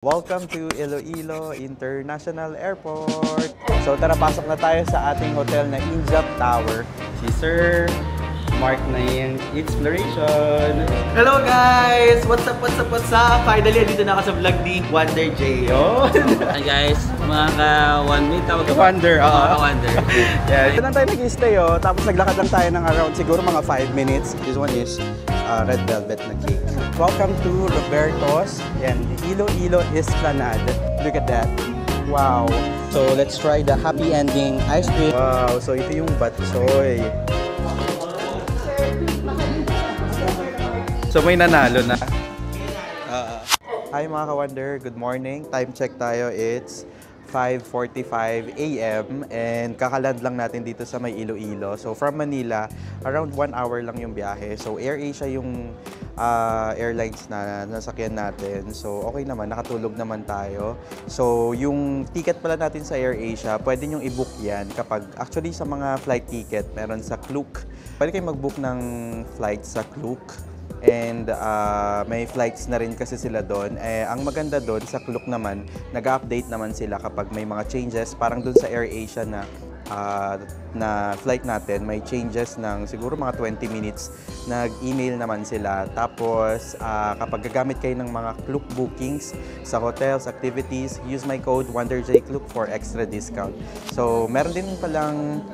Welcome to Iloilo International Airport. So tara, pasok na tayo sa ating hotel na Injap Tower. Si Sir Mark na yung exploration. Hello guys! What's up? Finally, dito na ako sa vlog ni Wonder J. Hi guys, mga ka-one minute tawag ka Wonder, Wonder. Yeah, dito lang tayo nag-stay, tapos naglakad lang tayo ng around siguro mga 5 minutes. This one is red velvet na cake. Welcome to Roberto's and Iloilo Esplanade. Look at that. Wow. So let's try the happy ending ice cream. Wow, so ito yung batsoy. So may nanalo na. Hi mga ka-Wonder, good morning. Time check tayo, it's 5:45 AM and kakaland lang natin dito sa may Iloilo. So from Manila, around 1 hour lang yung biyahe. So AirAsia yung airlines na nasakyan natin. So okay naman, nakatulog naman tayo. So yung ticket pala natin sa AirAsia, pwede nyo i-book yan kapag actually sa mga flight ticket, meron sa Klook. Pwede kayo mag-book ng flight sa Klook. And may flights na rin kasi sila doon. Ang maganda doon sa Klook naman, nag-update naman sila kapag may mga changes. Parang doon sa AirAsia na flight natin, may changes ng siguro mga 20 minutes. Nag-email naman sila. Tapos kapag gagamit kayo ng mga Klook bookings sa hotels, activities, use my code WonderJClook for extra discount. So meron din palang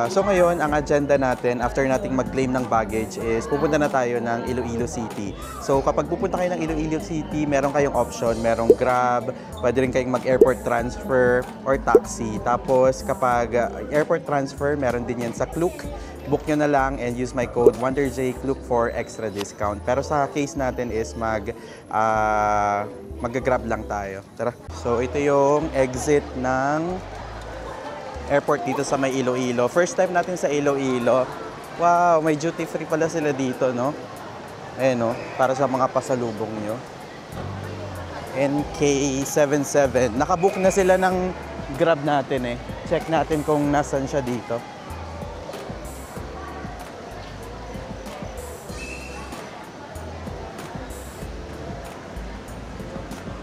so ngayon, ang agenda natin after nating mag-claim ng baggage is pupunta na tayo ng Iloilo City. So kapag pupunta kayo ng Iloilo City, meron kayong option, merong Grab, pwede rin kayong mag-airport transfer or taxi. Tapos kapag airport transfer, meron din yan sa Klook. Book nyo na lang and use my code WonderJClook for extra discount. Pero sa case natin is mag-grab lang tayo. Tara. So ito yung exit ng airport dito sa may Iloilo. First time natin sa Iloilo. Wow, may duty free pala sila dito, no? Ayan, no? Para sa mga pasalubong nyo. NK77. Nakabook na sila ng Grab natin eh. Check natin kung nasan siya dito.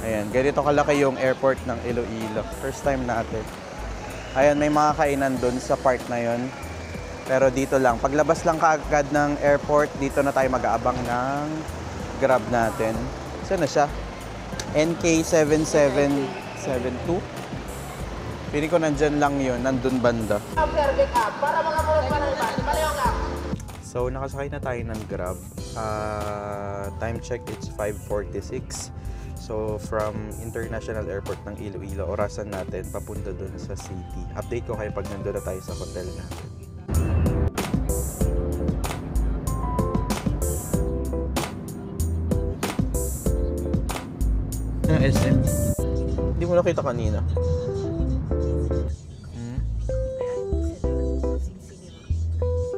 Ayan, ganito kalaki yung airport ng Iloilo. First time natin. Ayan, may mga kainan doon sa part na yon. Pero dito lang. Paglabas lang kaagad ng airport, dito na tayo mag-aabang ng Grab natin. Saan na siya? NK7772. Pili ko nandyan lang yun, nandun banda. So, nakasakay na tayo ng Grab. Time check, it's 5:46. So, from International Airport ng Iloilo, orasan natin papunta doon sa city. Update ko kayo pag nandun na tayo sa hotel natin. Ang SM? Hindi mo nakita kanina.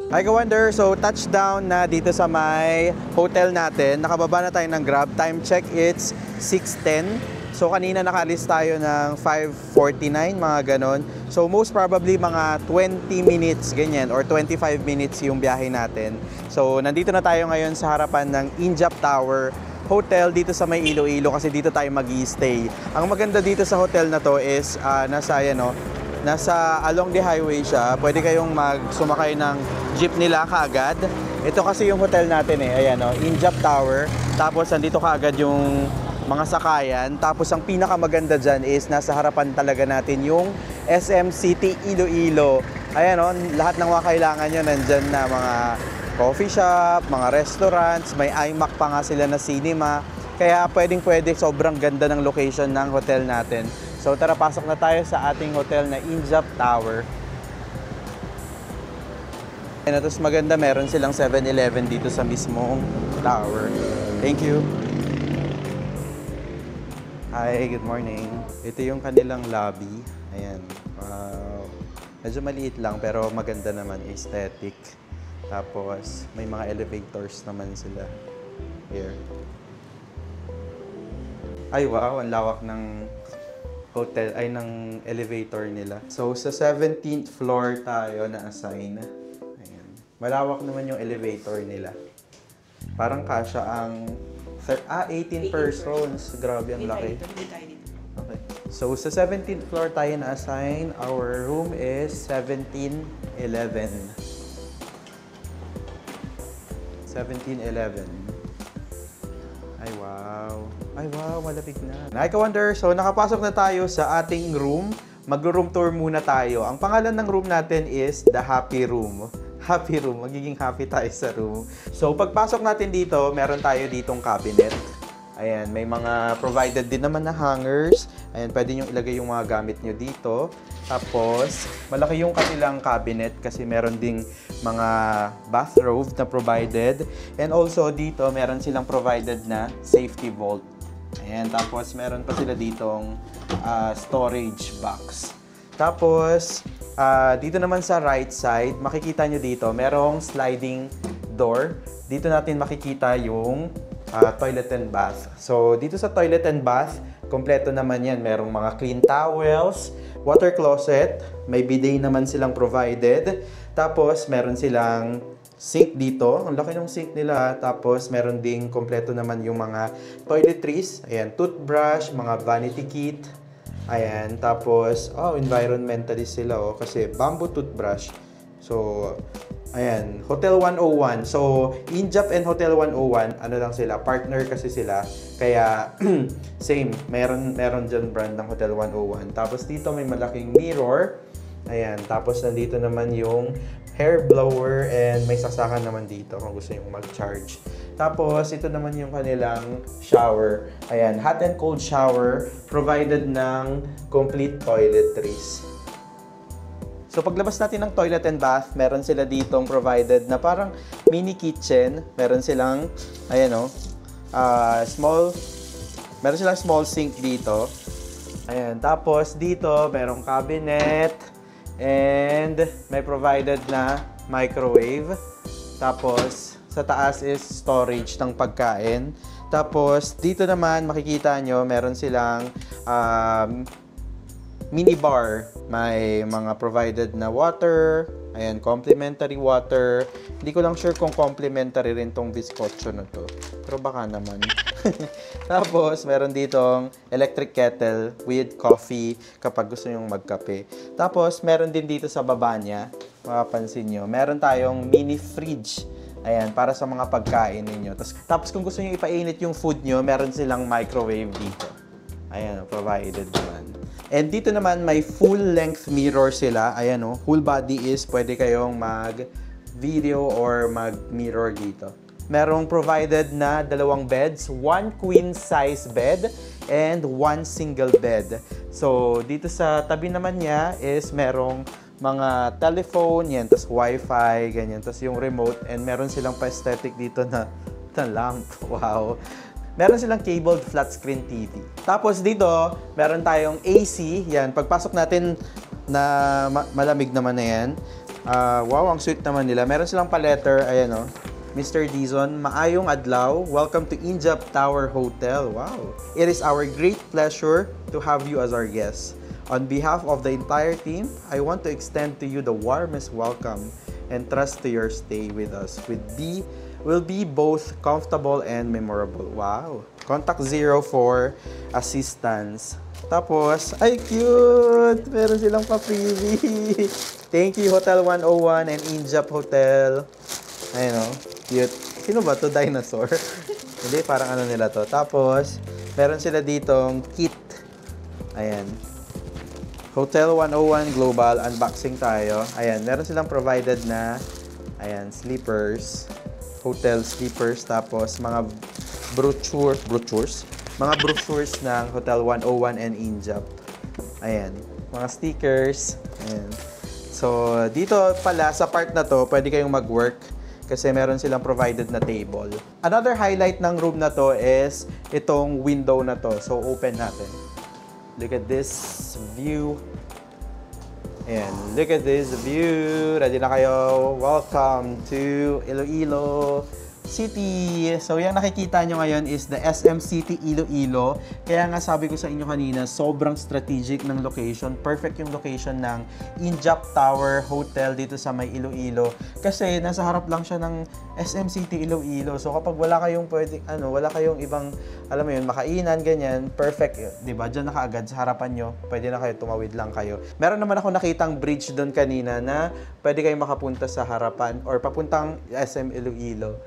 Hi ka-Wonder! So touchdown na dito sa may hotel natin. Nakababa na tayo ng Grab. Time check, it's 6:10. So kanina nakaalis tayo ng 5:49, mga ganon. So most probably mga 20 minutes ganyan or 25 minutes yung biyahe natin. So nandito na tayo ngayon sa harapan ng Injap Tower Hotel dito sa may Iloilo kasi dito tayo mag-i-stay. Ang maganda dito sa hotel na to is nasa along the highway siya. Pwede kayong sumakay ng jeep nila kaagad. Ito kasi yung hotel natin eh. Ayan o, Injap Tower. Tapos nandito kaagad yung mga sakayan. Tapos ang pinakamaganda dyan is nasa harapan talaga natin yung SM City Iloilo. Ayan o, lahat ng mga kailangan nyo nandyan na mga coffee shop, mga restaurants. May IMAX pa nga sila na cinema. Kaya pwedeng-pwede, sobrang ganda ng location ng hotel natin. So tara, pasok na tayo sa ating hotel na Injap Tower. And tapos maganda, meron silang 7-Eleven dito sa mismong tower. Thank you. Hi, good morning. Ito yung kanilang lobby. Ayan. Medyo maliit lang pero maganda naman, aesthetic. Tapos may mga elevators naman sila. Here. Ay wow, ang lawak ng hotel ay ng elevator nila. So sa 17th floor tayo na-assign. Ayan. Malawak naman yung elevator nila. Parang kasya ang 18 persons. Grabe, ang laki. Okay. So, sa 17th floor tayo na-assign. Our room is 1711. 1711. Ay, wow. Ay, wow. Malapit na. Ay, ka-wonder. So, nakapasok na tayo sa ating room. Mag-room tour muna tayo. Ang pangalan ng room natin is The Happy Room. Happy room. Magiging happy tayo sa room. So, pagpasok natin dito, meron tayo ditong cabinet. Ayan, may mga provided din naman na hangers. Ayan, pwede nyo ilagay yung mga gamit nyo dito. Tapos, malaki yung kanilang cabinet kasi meron ding mga bathrobe na provided. And also, dito, meron silang provided na safety vault. Ayan, tapos meron pa sila ditong storage box. Tapos, dito naman sa right side, makikita nyo dito, merong sliding door. Dito natin makikita yung toilet and bath. So, dito sa toilet and bath, kompleto naman yan. Merong mga clean towels, water closet, may bidet naman silang provided. Tapos, meron silang sink dito. Ang laki ng sink nila. Tapos, meron ding kompleto naman yung mga toiletries. Ayan, toothbrush, mga vanity kit. Ayan, tapos, environmentalist sila, kasi bamboo toothbrush. So, ayan, Hotel 101. So, Injap and Hotel 101, ano lang sila, partner kasi sila. Kaya, same, meron dyan brand ng Hotel 101. Tapos, dito may malaking mirror. Ayan, tapos nandito naman yung hair blower and may sasakan naman dito kung gusto nyo mag-charge. Tapos, ito naman yung kanilang shower. Ayan, hot and cold shower provided ng complete toiletries. So, paglabas natin ng toilet and bath, meron sila ditong provided na parang mini kitchen. Meron silang, meron silang small sink dito. Ayan, tapos dito, merong cabinet. And may provided na microwave. Tapos, sa taas is storage ng pagkain. Tapos, dito naman, makikita nyo, meron silang mini bar. May mga provided na water. Ayan, complimentary water. Hindi ko lang sure kung complimentary rin tong bizcocho na to. Pero baka naman. Tapos, meron ditong electric kettle with coffee kapag gusto nyong magkape. Tapos, meron din dito sa baba niya, mapapansin nyo, meron tayong mini fridge. Ayan, para sa mga pagkain ninyo. Tapos kung gusto nyo ipainit yung food nyo, meron silang microwave dito. Ayan, provided naman. And dito naman, may full-length mirror sila. Ayan, whole body is pwede kayong mag-video or mag-mirror dito. Merong provided na 2 beds, 1 queen size bed and 1 single bed. So, dito sa tabi naman niya is merong mga telephone, yan, tas wifi, ganyan, tas yung remote, and meron silang pa-aesthetic dito na lamp. Wow! Meron silang cabled flat screen TV. Tapos dito, meron tayong AC. Yan, pagpasok natin na malamig naman na yan. Wow, ang sweet naman nila. Meron silang pa-letter, ayan Mr. Dizon, maayong adlaw. Welcome to Injap Tower Hotel. Wow. It is our great pleasure to have you as our guest. On behalf of the entire team, I want to extend to you the warmest welcome and trust to your stay with us. Will be both comfortable and memorable. Wow. Contact 0 for assistance. Tapos, ay cute! Meron silang pa-freebie. Thank you, Hotel 101 and Injap Hotel. Ayun cute. Sino ba to? Dinosaur? Hindi, parang ano nila to. Tapos, meron sila ditong kit. Ayan. Hotel 101 Global. Unboxing tayo. Ayan, meron silang provided na sleepers. Hotel sleepers. Tapos, mga brochures. Mga brochures ng Hotel 101 and Injap. Ayan. Mga stickers. Ayan. So, dito pala, sa part na to, pwede kayong mag-work. Kasi meron silang provided na table. Another highlight ng room na to is itong window na to. So, open natin. Look at this view. Ayan, look at this view. Ready na kayo? Welcome to Iloilo City. So yung nakikita nyo ngayon is the SM City Iloilo. Kaya nga sabi ko sa inyo kanina, sobrang strategic ng location. Perfect yung location ng Injap Tower Hotel dito sa may Iloilo. Kasi nasa harap lang siya ng SM City Iloilo. So kapag wala kayong wala kayong ibang, alam mo yun, makainan, ganyan, perfect, 'di ba? Diyan na kaagad sa harapan nyo. Pwede na kayo, tumawid lang kayo. Meron naman ako nakitang bridge doon kanina na pwede kayong makapunta sa harapan or papuntang SM Iloilo.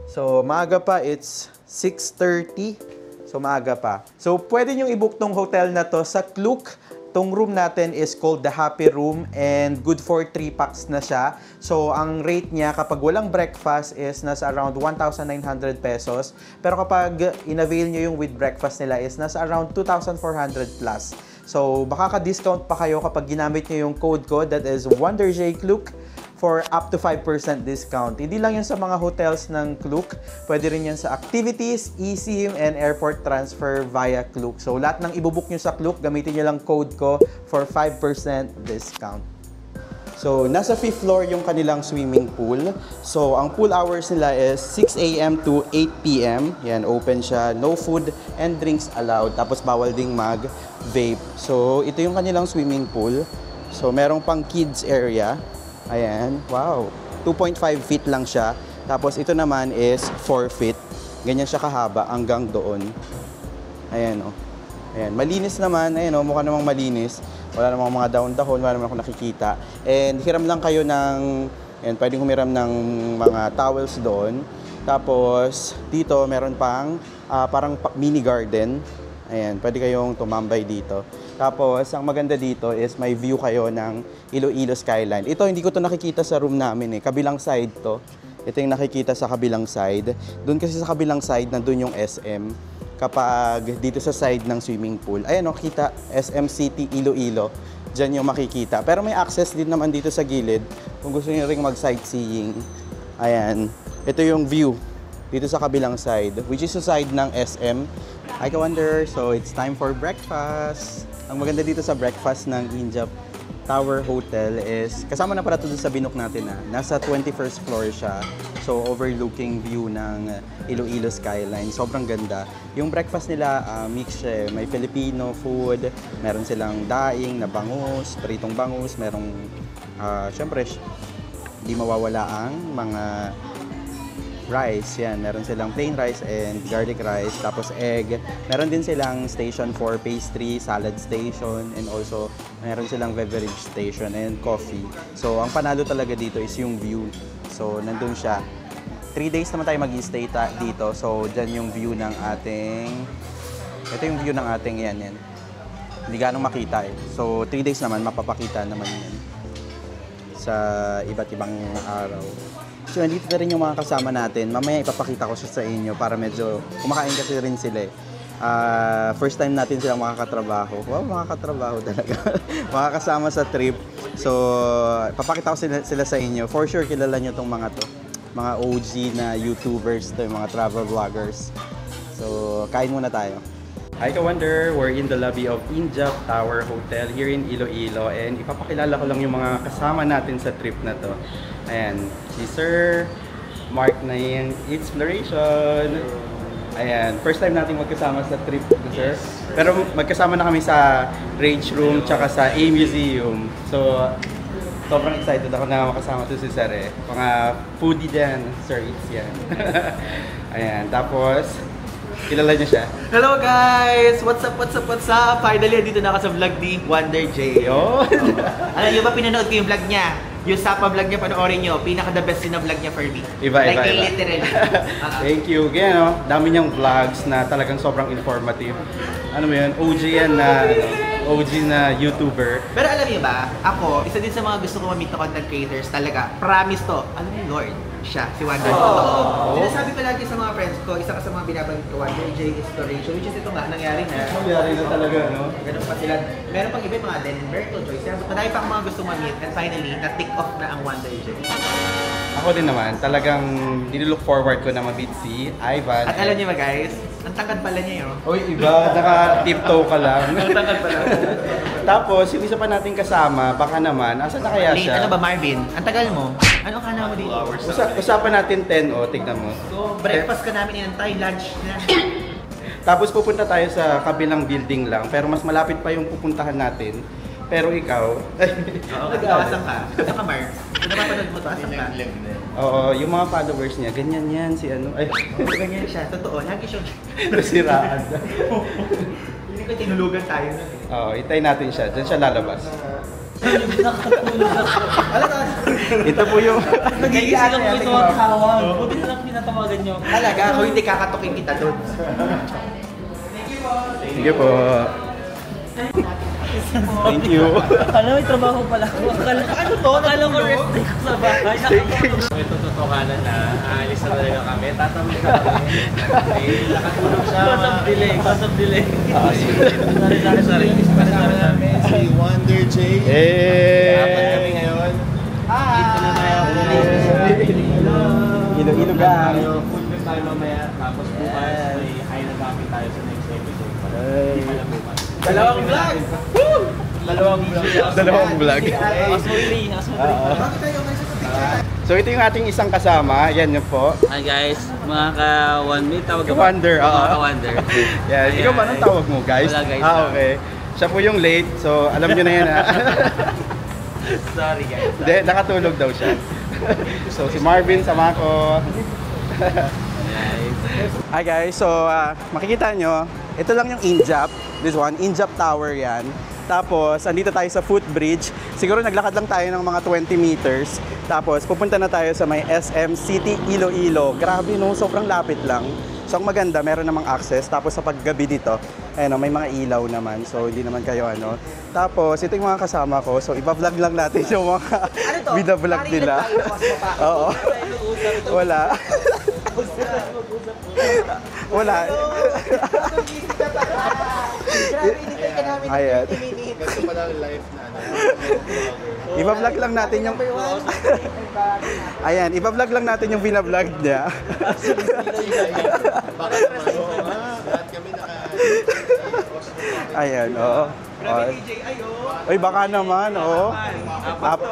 So, maaga pa, it's 6:30. So, maaga pa. So, pwede nyo i-book tong hotel na to sa Klook. Tong room natin is called the Happy Room and good for 3 packs na siya. So, ang rate niya kapag walang breakfast is nasa around 1,900 pesos. Pero kapag in-avail nyo yung with breakfast nila is nasa around 2,400 plus. So, baka ka-discount pa kayo kapag ginamit nyo yung code ko, that is WonderJKlook, for up to 5% discount. Hindi lang yun sa mga hotels ng Klook, pwede rin yan sa activities, eSIM, and airport transfer via Klook. So, lahat ng ibubook nyo sa Klook, gamitin nyo lang code ko for 5% discount. So, nasa 5th floor yung kanilang swimming pool. So, ang pool hours nila is 6 a.m. to 8 p.m. Yan, open siya. No food and drinks allowed. Tapos, bawal ding mag-vape. So, ito yung kanilang swimming pool. So, merong pang kids area. Ayan, wow. 2.5 feet lang siya. Tapos ito naman is 4 feet. Ganyan siya kahaba hanggang doon. Ayan, oh. Ayan, malinis naman. Ayan, oh, mukha namang malinis. Wala namang mga dahon-dahon, wala namang ako nakikita. And hiram lang kayo ng, ayan, pwedeng humiram ng mga towels doon. Tapos dito meron pang parang mini garden. Ayan, pwede kayong tumambay dito. Tapos, ang maganda dito is may view kayo ng Iloilo skyline. Ito, hindi ko to nakikita sa room namin eh. Kabilang side to. Ito yung nakikita sa kabilang side. Doon kasi sa kabilang side, nandun yung SM. Kapag dito sa side ng swimming pool, ayan o, kita SM City Iloilo. Diyan yung makikita. Pero may access din naman dito sa gilid. Kung gusto nyo ring mag-sightseeing. Ayan. Ito yung view dito sa kabilang side, which is sa side ng SM. Hi, Ka-Wonder! So, it's time for breakfast. Ang maganda dito sa breakfast ng Injap Tower Hotel is, kasama na pala ito sa binook natin na, nasa 21st floor siya. So, overlooking view ng Iloilo skyline. Sobrang ganda. Yung breakfast nila, mix siya. May Filipino food, meron silang daing na bangus, pritong bangus, merong, syempre, di mawawala ang mga rice, yan. Meron silang plain rice and garlic rice, tapos egg. Meron din silang station for pastry, salad station, and also meron silang beverage station and coffee. So, ang panalo talaga dito is yung view. So, nandun siya. 3 days naman tayo mag-stay dito. So, dyan yung view ng ating... Ito yung view ng ating yan. Hindi ganong makita eh. So, 3 days naman, mapapakita naman yan sa iba't ibang araw. So, nandito na rin yung mga kasama natin. Mamaya ipapakita ko siya sa inyo para medyo kumakain kasi rin sila eh. First time natin silang makakatrabaho. Wow, makakatrabaho talaga. Makakasama sa trip. So, papakita ko sila sa inyo. For sure, kilala nyo tong mga to. Mga OG na YouTubers to, mga travel vloggers. So, kain muna tayo. Hi Ka-Wonder! We're in the lobby of Injap Tower Hotel here in Iloilo and ipapakilala ko lang yung mga kasama natin sa trip na to. Ayan, si Sir Mark na yung Exploration. Ayan, first time natin magkasama sa trip to, Sir. Pero magkasama na kami sa Rage Room tsaka sa A-Museum. So, sobrang excited ako na makasama to si Sir eh. Mga foodie din, Sir Eats yan. Ayan, tapos kilala niyo siya. Hello guys! What's up? Finally, dito na ako sa vlog ni Wonder J. Yun! Alam niyo ba, pinanood ko yung vlog niya? Yung Sapa vlog niya, panoorin niyo. Pinaka-the best din na vlog niya for me. Iba. Literally. Thank you. Kaya no, dami niyang vlogs na talagang sobrang informative. Ano mo yun? OG yan na, OG na YouTuber. Pero alam niyo ba, ako, isa din sa mga gusto ko ma-meet na content creators talaga. Promise to. Alam niyo, Lord, siya, si Wonder. Sinasabi ko lagi sa mga friends ko, isa ka sa mga binabanggit ko, Wonder J Exploration, which is ito nga, nangyari na. Nangyari na talaga, no? Ganun pa sila. Meron pang iba, mga Den Humberto, Joyce. Madami pa akong mga gusto ma-meet, and finally, na-tick off na ang Wonder J. Ako din naman, talagang nilook forward ko na ma-meet si Ivan. At alam niyo ba guys, ang tangkad pala niya yun. Uy, iba, naka-tiptoe ka lang. Ang tangkad pala. Tapos, yung isa pa nating kasama, baka naman, asan na kaya Late, siya? ano ba Marvin? Ang tagal mo. Ano akala mo dito? Usapan natin 10, tignan mo. So, breakfast ka namin inantay, lunch na. Tapos pupunta tayo sa kabilang building lang, pero mas malapit pa yung pupuntahan natin. Pero ikaw, Oo, nag-awasan ka. Ano ka, Mar? Kung napapanood mo to, asan ka? oo, yung mga followers niya, ganyan yan, si ano, ay, Oo, ganyan siya. Totoo, lagi siyang... nasiraan. Hindi ko tinulugan tayo. Oo, itay natin siya, dyan siya lalabas. Alam ka, Ito po yung, Nagigising ako ito ang tawag. Buti na lang pinatawagan nyo. talaga, kung hindi kakatukin kita doon. sige po. Thank you. Alam, may trabaho pala ako. Ano to? Akala ko rest day ko sa bahay. Ito totohanan na, aalis na talaga kami, tatambay na kami. Nakatulog siya. Cause of delay. Sorry. Kasama namin si Wonder J. Apat kami ngayon. Dito na tayo. Ilo-ilo gang. Full trip tayo mamaya. Tapos bukas, may high na gamit tayo sa next episode. Hindi pala bukas. Dalawang vlog! Dalawang vlog. Asmuli. Bakit tayo ngayon sa picture? So ito yung ating isang kasama, yan yun po. Hi guys, mga ka-one minute tawag ko. Ka-wonder, oo. Mga ka-wonder. Yan, ikaw ba anong tawag mo guys? Wala, guys. Okay. Siya po yung late, so alam nyo na yan ha. Sorry guys. Hindi, nakatulog daw siya. So si Marvin, sama ko. Hi guys, so makikita nyo, ito lang yung Injap. This one, Injap Tower yan. Tapos, andito tayo sa footbridge. Siguro naglakad lang tayo ng mga 20 meters. Tapos, pupunta na tayo sa may SM City, Iloilo. Grabe no, sobrang lapit lang. So, ang maganda, meron namang access. Tapos, sa paggabi dito, ayun, may mga ilaw naman. So, hindi naman kayo ano. Tapos, ito yung mga kasama ko. So, ipa-vlog lang natin yung mga bida-vlog nila. Oo. Wala. Wala. Grabe, inintay ka namin ng Ayan. 30 minutes. Ito pala live na ano. Ipa-vlog lang natin yung... Ayan, ipa-vlog lang natin yung bina-vlog niya. Bakit lahat kami Ayan, oo. Grabe, DJ, ayo. Uy, baka naman, oo.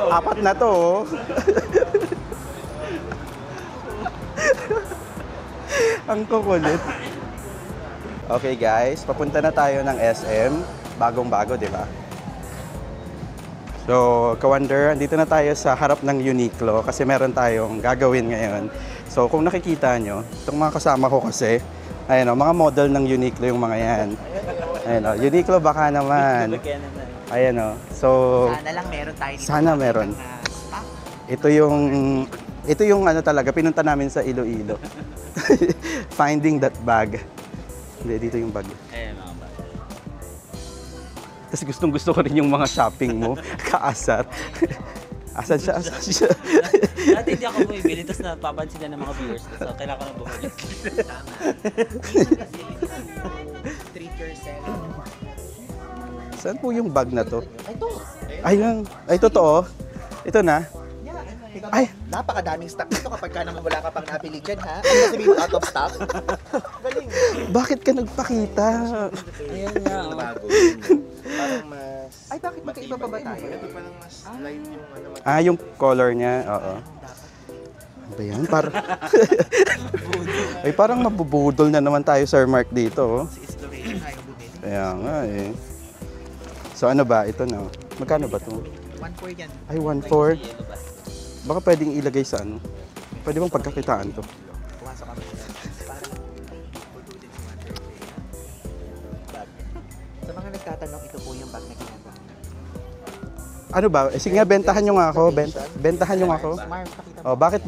Apat na to, oo. Ang kukulit. Okay guys, papunta na tayo ng SM. Bagong-bago, di ba? So, ka-wonder, andito na tayo sa harap ng Uniqlo kasi meron tayong gagawin ngayon. So, kung nakikita nyo, itong mga kasama ko kasi, ayan o, mga model ng Uniqlo yung mga yan. Ayan o, Uniqlo baka naman. Ayan o, so, Sana lang meron tayo dito. sana meron. Ito yung ano talaga, pinunta namin sa Iloilo. Finding that bag. Hindi, dito yung bag. Ayan mga ba. Kasi gustong-gusto ko rin yung mga shopping mo. Kaasar. Asan siya? Asan siya? Dati hindi ako bumibili, tapos napapansin na ng mga viewers. So, kailangan ko nang bumili. Treat yourself. Saan po yung bag na to? Ito. Ayun. Ay, totoo. Ito na. Ay, napakadaming stock dito kapag ka naman wala ka pang nabili dyan, ha? Ano ba sabihin mo, out of stock? Galing. Bakit ka nagpakita? Ayan nga. oh. bago. Parang mas... Ay, bakit magkaiba pa ba tayo? Ito parang mas light yung ano. Ah, yung color niya. Oo. Ano ba yan? Ay, parang mabubudol na naman tayo, Sir Mark, dito. Oh. Si Exploration tayo bumili. Kaya nga eh. So ano ba? Ito na. Magkano ba to? 1-4 yan. Ay, 1.4. Yellow ba? Baka pwedeng ilagay sa ano? Pwede bang pagkakitaan to? Pumasok kami. Parang bududin si Wonder Bag. Sa mga nagtatanong, ito po yung bag na ginagawa. Ano ba? Eh, sige nga, bentahan nyo nga ako. Bentahan nyo nga ako. Mars, pakita mo. Oh, bakit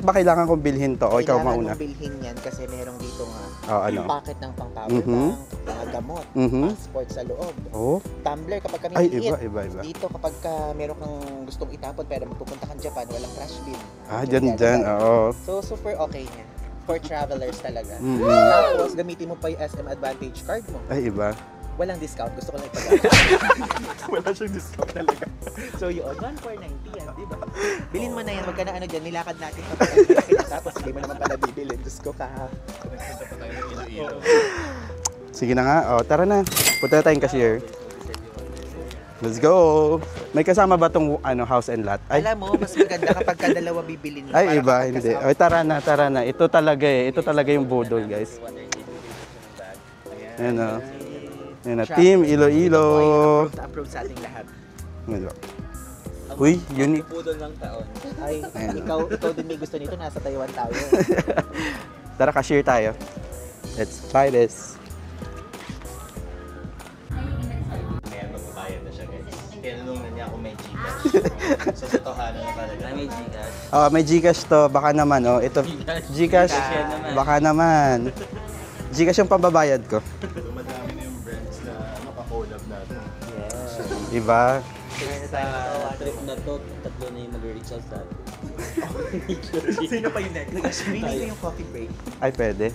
ba kailangan kong bilhin to? O ikaw mauna. Kailangan mong bilhin yan kasi merong dito nga Oh, ano? packet ng pang power Mhm. bank, mga gamot, Mhm. passport sa loob, Oh. tumbler kapag kami Ay, maliit. iba. Dito kapag ka meron kang gustong itapon pero magpupunta kang Japan, walang trash bin. Ah, Hindi dyan. lalagay. Oo. So, super okay niya. For travelers talaga. Mhm. Tapos, gamitin mo pa yung SM Advantage card mo. Ay, iba. Walang discount. Gusto ko lang ipag Wala siyang discount talaga. So, yun. 1,490 yan, di ba? Bilhin mo na yan. Huwag ka na ano dyan. Nilakad natin pa tapos hindi mo naman pala bibilin. Diyos ko ka. Sige na nga. Oh, tara na. Punta na tayong cashier. Let's go! May kasama ba tong house and lot? Ay, Alam mo, mas maganda kapag dalawa bibili niyo. ay iba, hindi. Ay, tara na, tara na. Ito talaga eh. Ito talaga yung budol, guys. Ayan o. Ayan na, Team Iloilo. Approve sa ating lahat. Ayan o. Uy, unique. Pudol ng taon. Ay, Ayan. ikaw din may gusto nito. Nasa Taiwan tayo. Tara, cashier tayo. Let's buy this. Ngayon, magbabayad na siya, guys. Tinanong na niya kung may Gcash. So, totohanan na talaga. May Gcash. May Gcash to. Baka naman, oh. Ito, Gcash. naman. Baka naman. Gcash yung pambabayad ko. So, madami na yung brands na makakolab natin. Diba? Sa trip na to, tatlo na yung mag-reach out sa atin. Sino pa yung next? Hindi ko yung coffee break. Ay, pwede.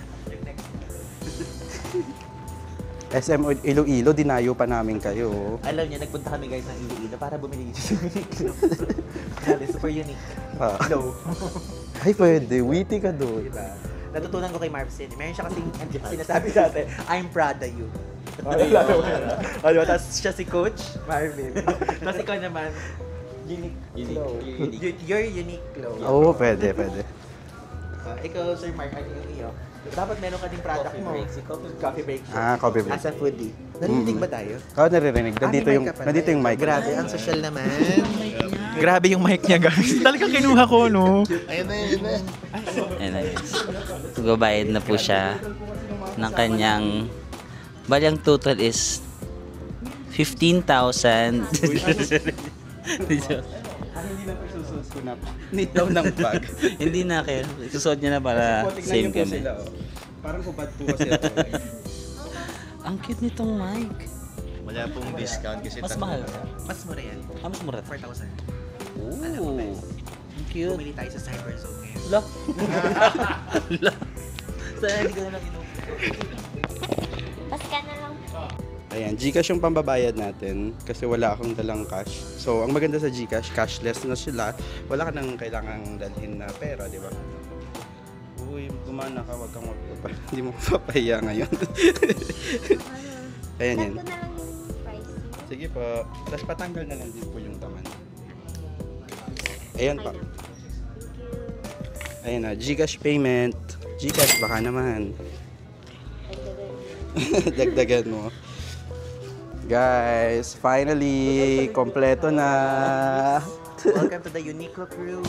SM Iloilo, dinayo pa namin kayo. Alam niya, nagpunta kami guys ng Iloilo para bumili dito sa Uniqlo. Grabe, super unique. Ah. Hello. Ay, pwede. Witty ka doon. Diba? Natutunan ko kay Marvin. Meron siya kasing sinasabi dati, I'm proud of you. Ano, tapos siya si Coach Marvin. Tapos ikaw naman, unique. You're unique, Chloe. Oo, pwede, pwede. Ikaw, Sir Mark, ano yung iyo? Dapat meron ka ding product Coffee mo. break. Coffee break. Coffee break. As a foodie. Narinig ba tayo? Oo, naririnig. Nandito may yung, mic ka pala. nandito yung mic. Grabe, ang social naman. Grabe yung mic niya, guys. Talagang kinuha ko, no? Ayun na, yun na. Ayan na guys. Magbabayad na po siya ng kanyang... Bali ang total is 15,000. Hindi na pa susunod ko na. Need daw ng bag. Hindi na kayo. Susod niya na para same kami. Parang hubad po kasi ito. Ang cute nitong mic. Wala pong discount kasi Mas tatlo mahal. na. Mas mura yan. Mas mura. 4,000. Ooh. Ang cute. Bumili tayo sa Cyberzone ngayon. La. La. Sana hindi ko na lang inuwi. Paska na lang. Ayan, Gcash yung pambabayad natin kasi wala akong dalang cash. So, ang maganda sa Gcash, cashless na sila. Wala ka nang kailangang dalhin na pera, di ba? Uy, gumana ka, wag kang hindi mo papahiya ngayon. Ayan yan. Ito na lang yung price. Sige po. Tapos patanggal na lang din po yung taman. Ayan pa. Ayan na, Gcash payment. Gcash, baka naman. Dagdagan mo. Guys, finally, kompleto na. Welcome to the Uniqlo crew.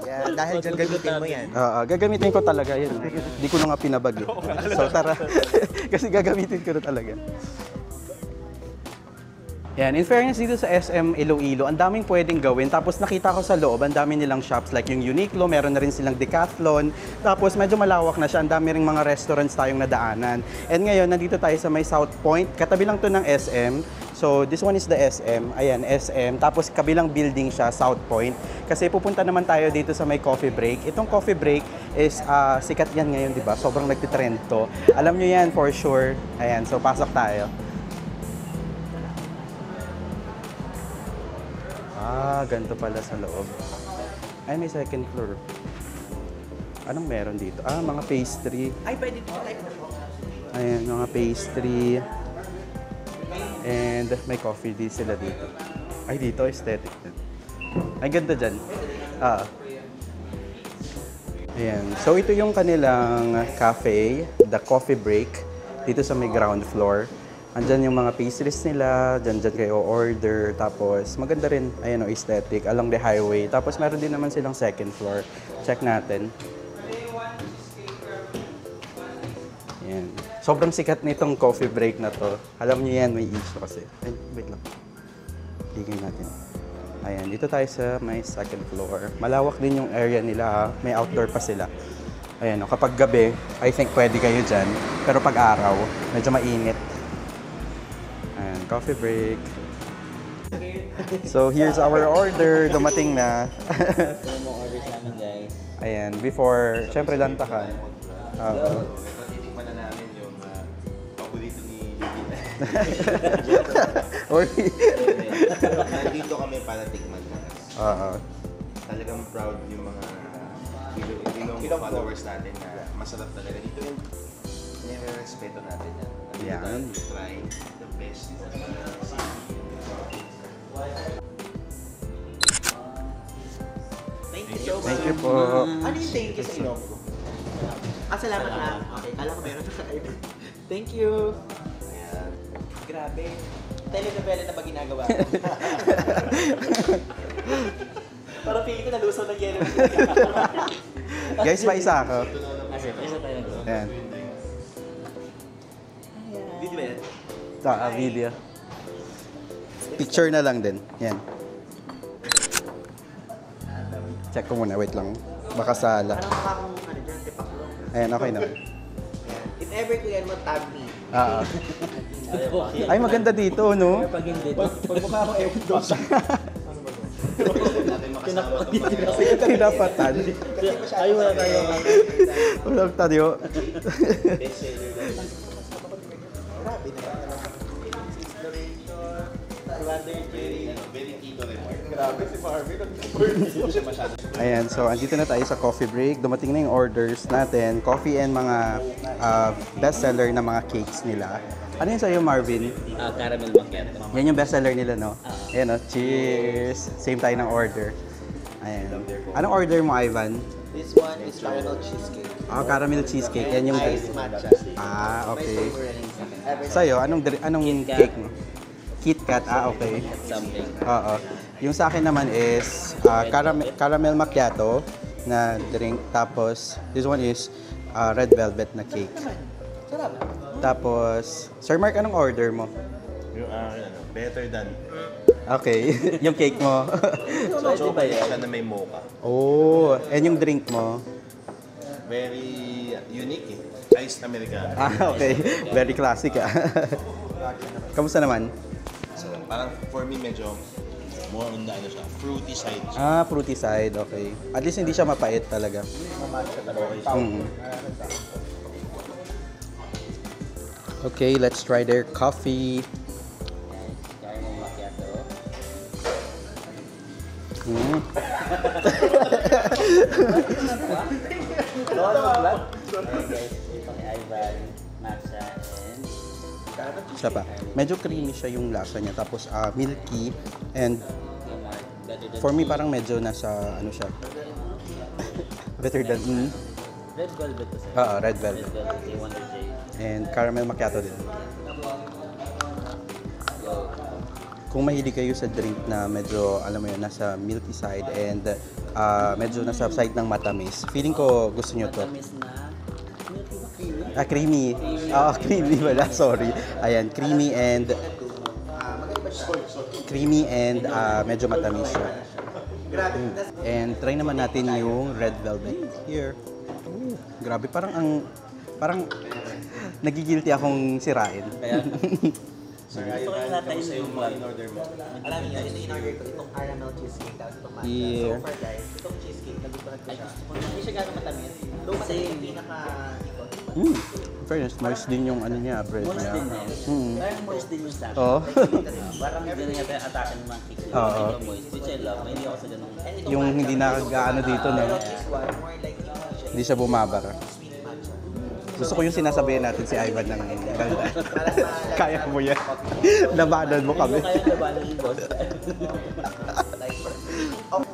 Yeah, dahil dyan gamitin mo yan. Gagamitin ko talaga yun. Hindi ko na nga pinabag eh. So tara, kasi gagamitin ko na talaga. Yan, in fairness dito sa SM Iloilo, ang daming pwedeng gawin. Tapos nakita ko sa loob, ang dami nilang shops like yung Uniqlo, meron na rin silang Decathlon. Tapos medyo malawak na siya, ang dami ring mga restaurants tayong nadaanan. And ngayon, nandito tayo sa may South Point. Katabi lang to ng SM. So, this one is the SM. Ayan, SM. Tapos kabilang building siya, South Point. Kasi pupunta naman tayo dito sa may coffee break. Itong coffee break is sikat yan ngayon, di ba? Sobrang nagtitrend to. Alam nyo yan for sure. Ayan, so pasok tayo. Ganito pala sa loob. Ay, may second floor. Anong meron dito? Mga pastry. Ay, pwede dito tayo. Ayan, mga pastry. And may coffee din sila dito. Ay, dito, aesthetic din. Ay, ganda dyan. Ayan. So, ito yung kanilang cafe, the coffee break, dito sa may ground floor. Andyan yung mga pastries nila, dyan kayo order. Tapos, maganda rin, ayan o, aesthetic, along the highway. Tapos, meron din naman silang second floor. Check natin. Ayan. Sobrang sikat nitong coffee break na to. Alam niyo yan, may issue kasi. Ay, wait lang. Ligay natin. Ayan, dito tayo sa may second floor. Malawak din yung area nila, may outdoor pa sila. Ayan, kapag gabi, I think pwede kayo dyan. Pero pag araw, medyo mainit. Ayan, coffee break. So, here's our order. Dumating na. Ito yung mga orders namin guys. Ayan, before, syempre lantakan. Titikman na namin yung paborito ni Lili. Nandito kami para tikman na. Talagang proud yung mga Ilong followers natin na masarap talaga. Dito yung nire-respeto natin yan. Yan. Try the best. Thank you so much. Thank you po. Ano yung thank you sa Ilonggo? Salamat na. Okay, kala ko meron sa kaiba. Thank you. Ayan. Grabe. Telenovela na ba ginagawa ko? Parang feeling ko nalusaw ng yellow. Guys, pa isa ako. Kasi, isa tayo. Ayan. Video ba yan? Video. Picture na lang din. Yan. Check ko muna, wait lang. Baka sala. Parang mukha kong ano dyan, tipaklong. Ayan, okay na. If ever ko yan mo, tag me. Ay, maganda dito, no? Pag hindi, Pag mukha ko, ewan doon. Tinapatan. ay wala tayo. Walang tayo. Grabe na. Very keto rin. Grabe si Marvin. Ayan, so andito na tayo sa coffee break. Dumating na yung orders natin. Coffee and mga bestseller na mga cakes nila. Ano yun sa'yo, Marvin? Caramel macchiato. Yan yung bestseller nila, no? Ayan, no? Cheers! Same tayo ng order. Ayan. Anong order mo, Ivan? This one is caramel cheesecake. Caramel cheesecake. Yan yung... Iced matcha. Okay. Favorite. Sa'yo, anong Kit Kat. cake mo? KitKat, okay. Something. Oo. Yung sa akin naman is caramel macchiato na drink. Tapos, this one is red velvet na cake. Sarap. Tapos, Sir Mark, anong order mo? Yung better than. Okay, yung cake mo. Chocolate siya na may mocha. Oh, and yung drink mo? Very unique eh. Iced Americano. Okay. Very classic Kamusta naman? So, parang for me medyo more on the siya, fruity side. Fruity side, okay. At least hindi siya mapait talaga. Okay, let's try their coffee. Caramel macchiato. Okay guys, ito kay Ivan, matcha, and Siya pa. Medyo creamy siya yung lasa niya. Tapos milky and for me parang medyo nasa ano siya. Better than red velvet to sir. red velvet. Red velvet, kay Wonder J. And caramel macchiato din. Kung mahilig kayo sa drink na medyo, alam mo yun, nasa milky side and medyo nasa side ng matamis, feeling ko gusto nyo to. Matamis na milky ba? Creamy. Creamy? Creamy wala, sorry. Ayan, creamy and medyo matamis siya. And try naman natin yung red velvet. Here. Ooh, grabe, parang nagigilty akong sirain. Gusto ko yung natin yung order mo. Alam niyo, ito in-order ko, itong caramel cheesecake, tapos itong matcha. Yeah. So far guys, itong cheesecake, nagustuhan ko siya. Hindi siya gano'ng matamis. Though matamis yung pinaka-ikot. Fairness, moist din yung ano niya, bread moist niya. din eh. Parang moist din yung sa akin. Oo. Parang hindi na atake ng mga cake. Oo. Medyo moist. Which I love. May hindi ako sa ganung. Yung hindi nakagaano dito, no? Pero this one, more like Hindi siya bumabara. sweet matcha. Gusto ko yung sinasabihan natin si Ivan ng ganda. Kaya mo yan. Labanan mo kami. Kaya labanan yung boss.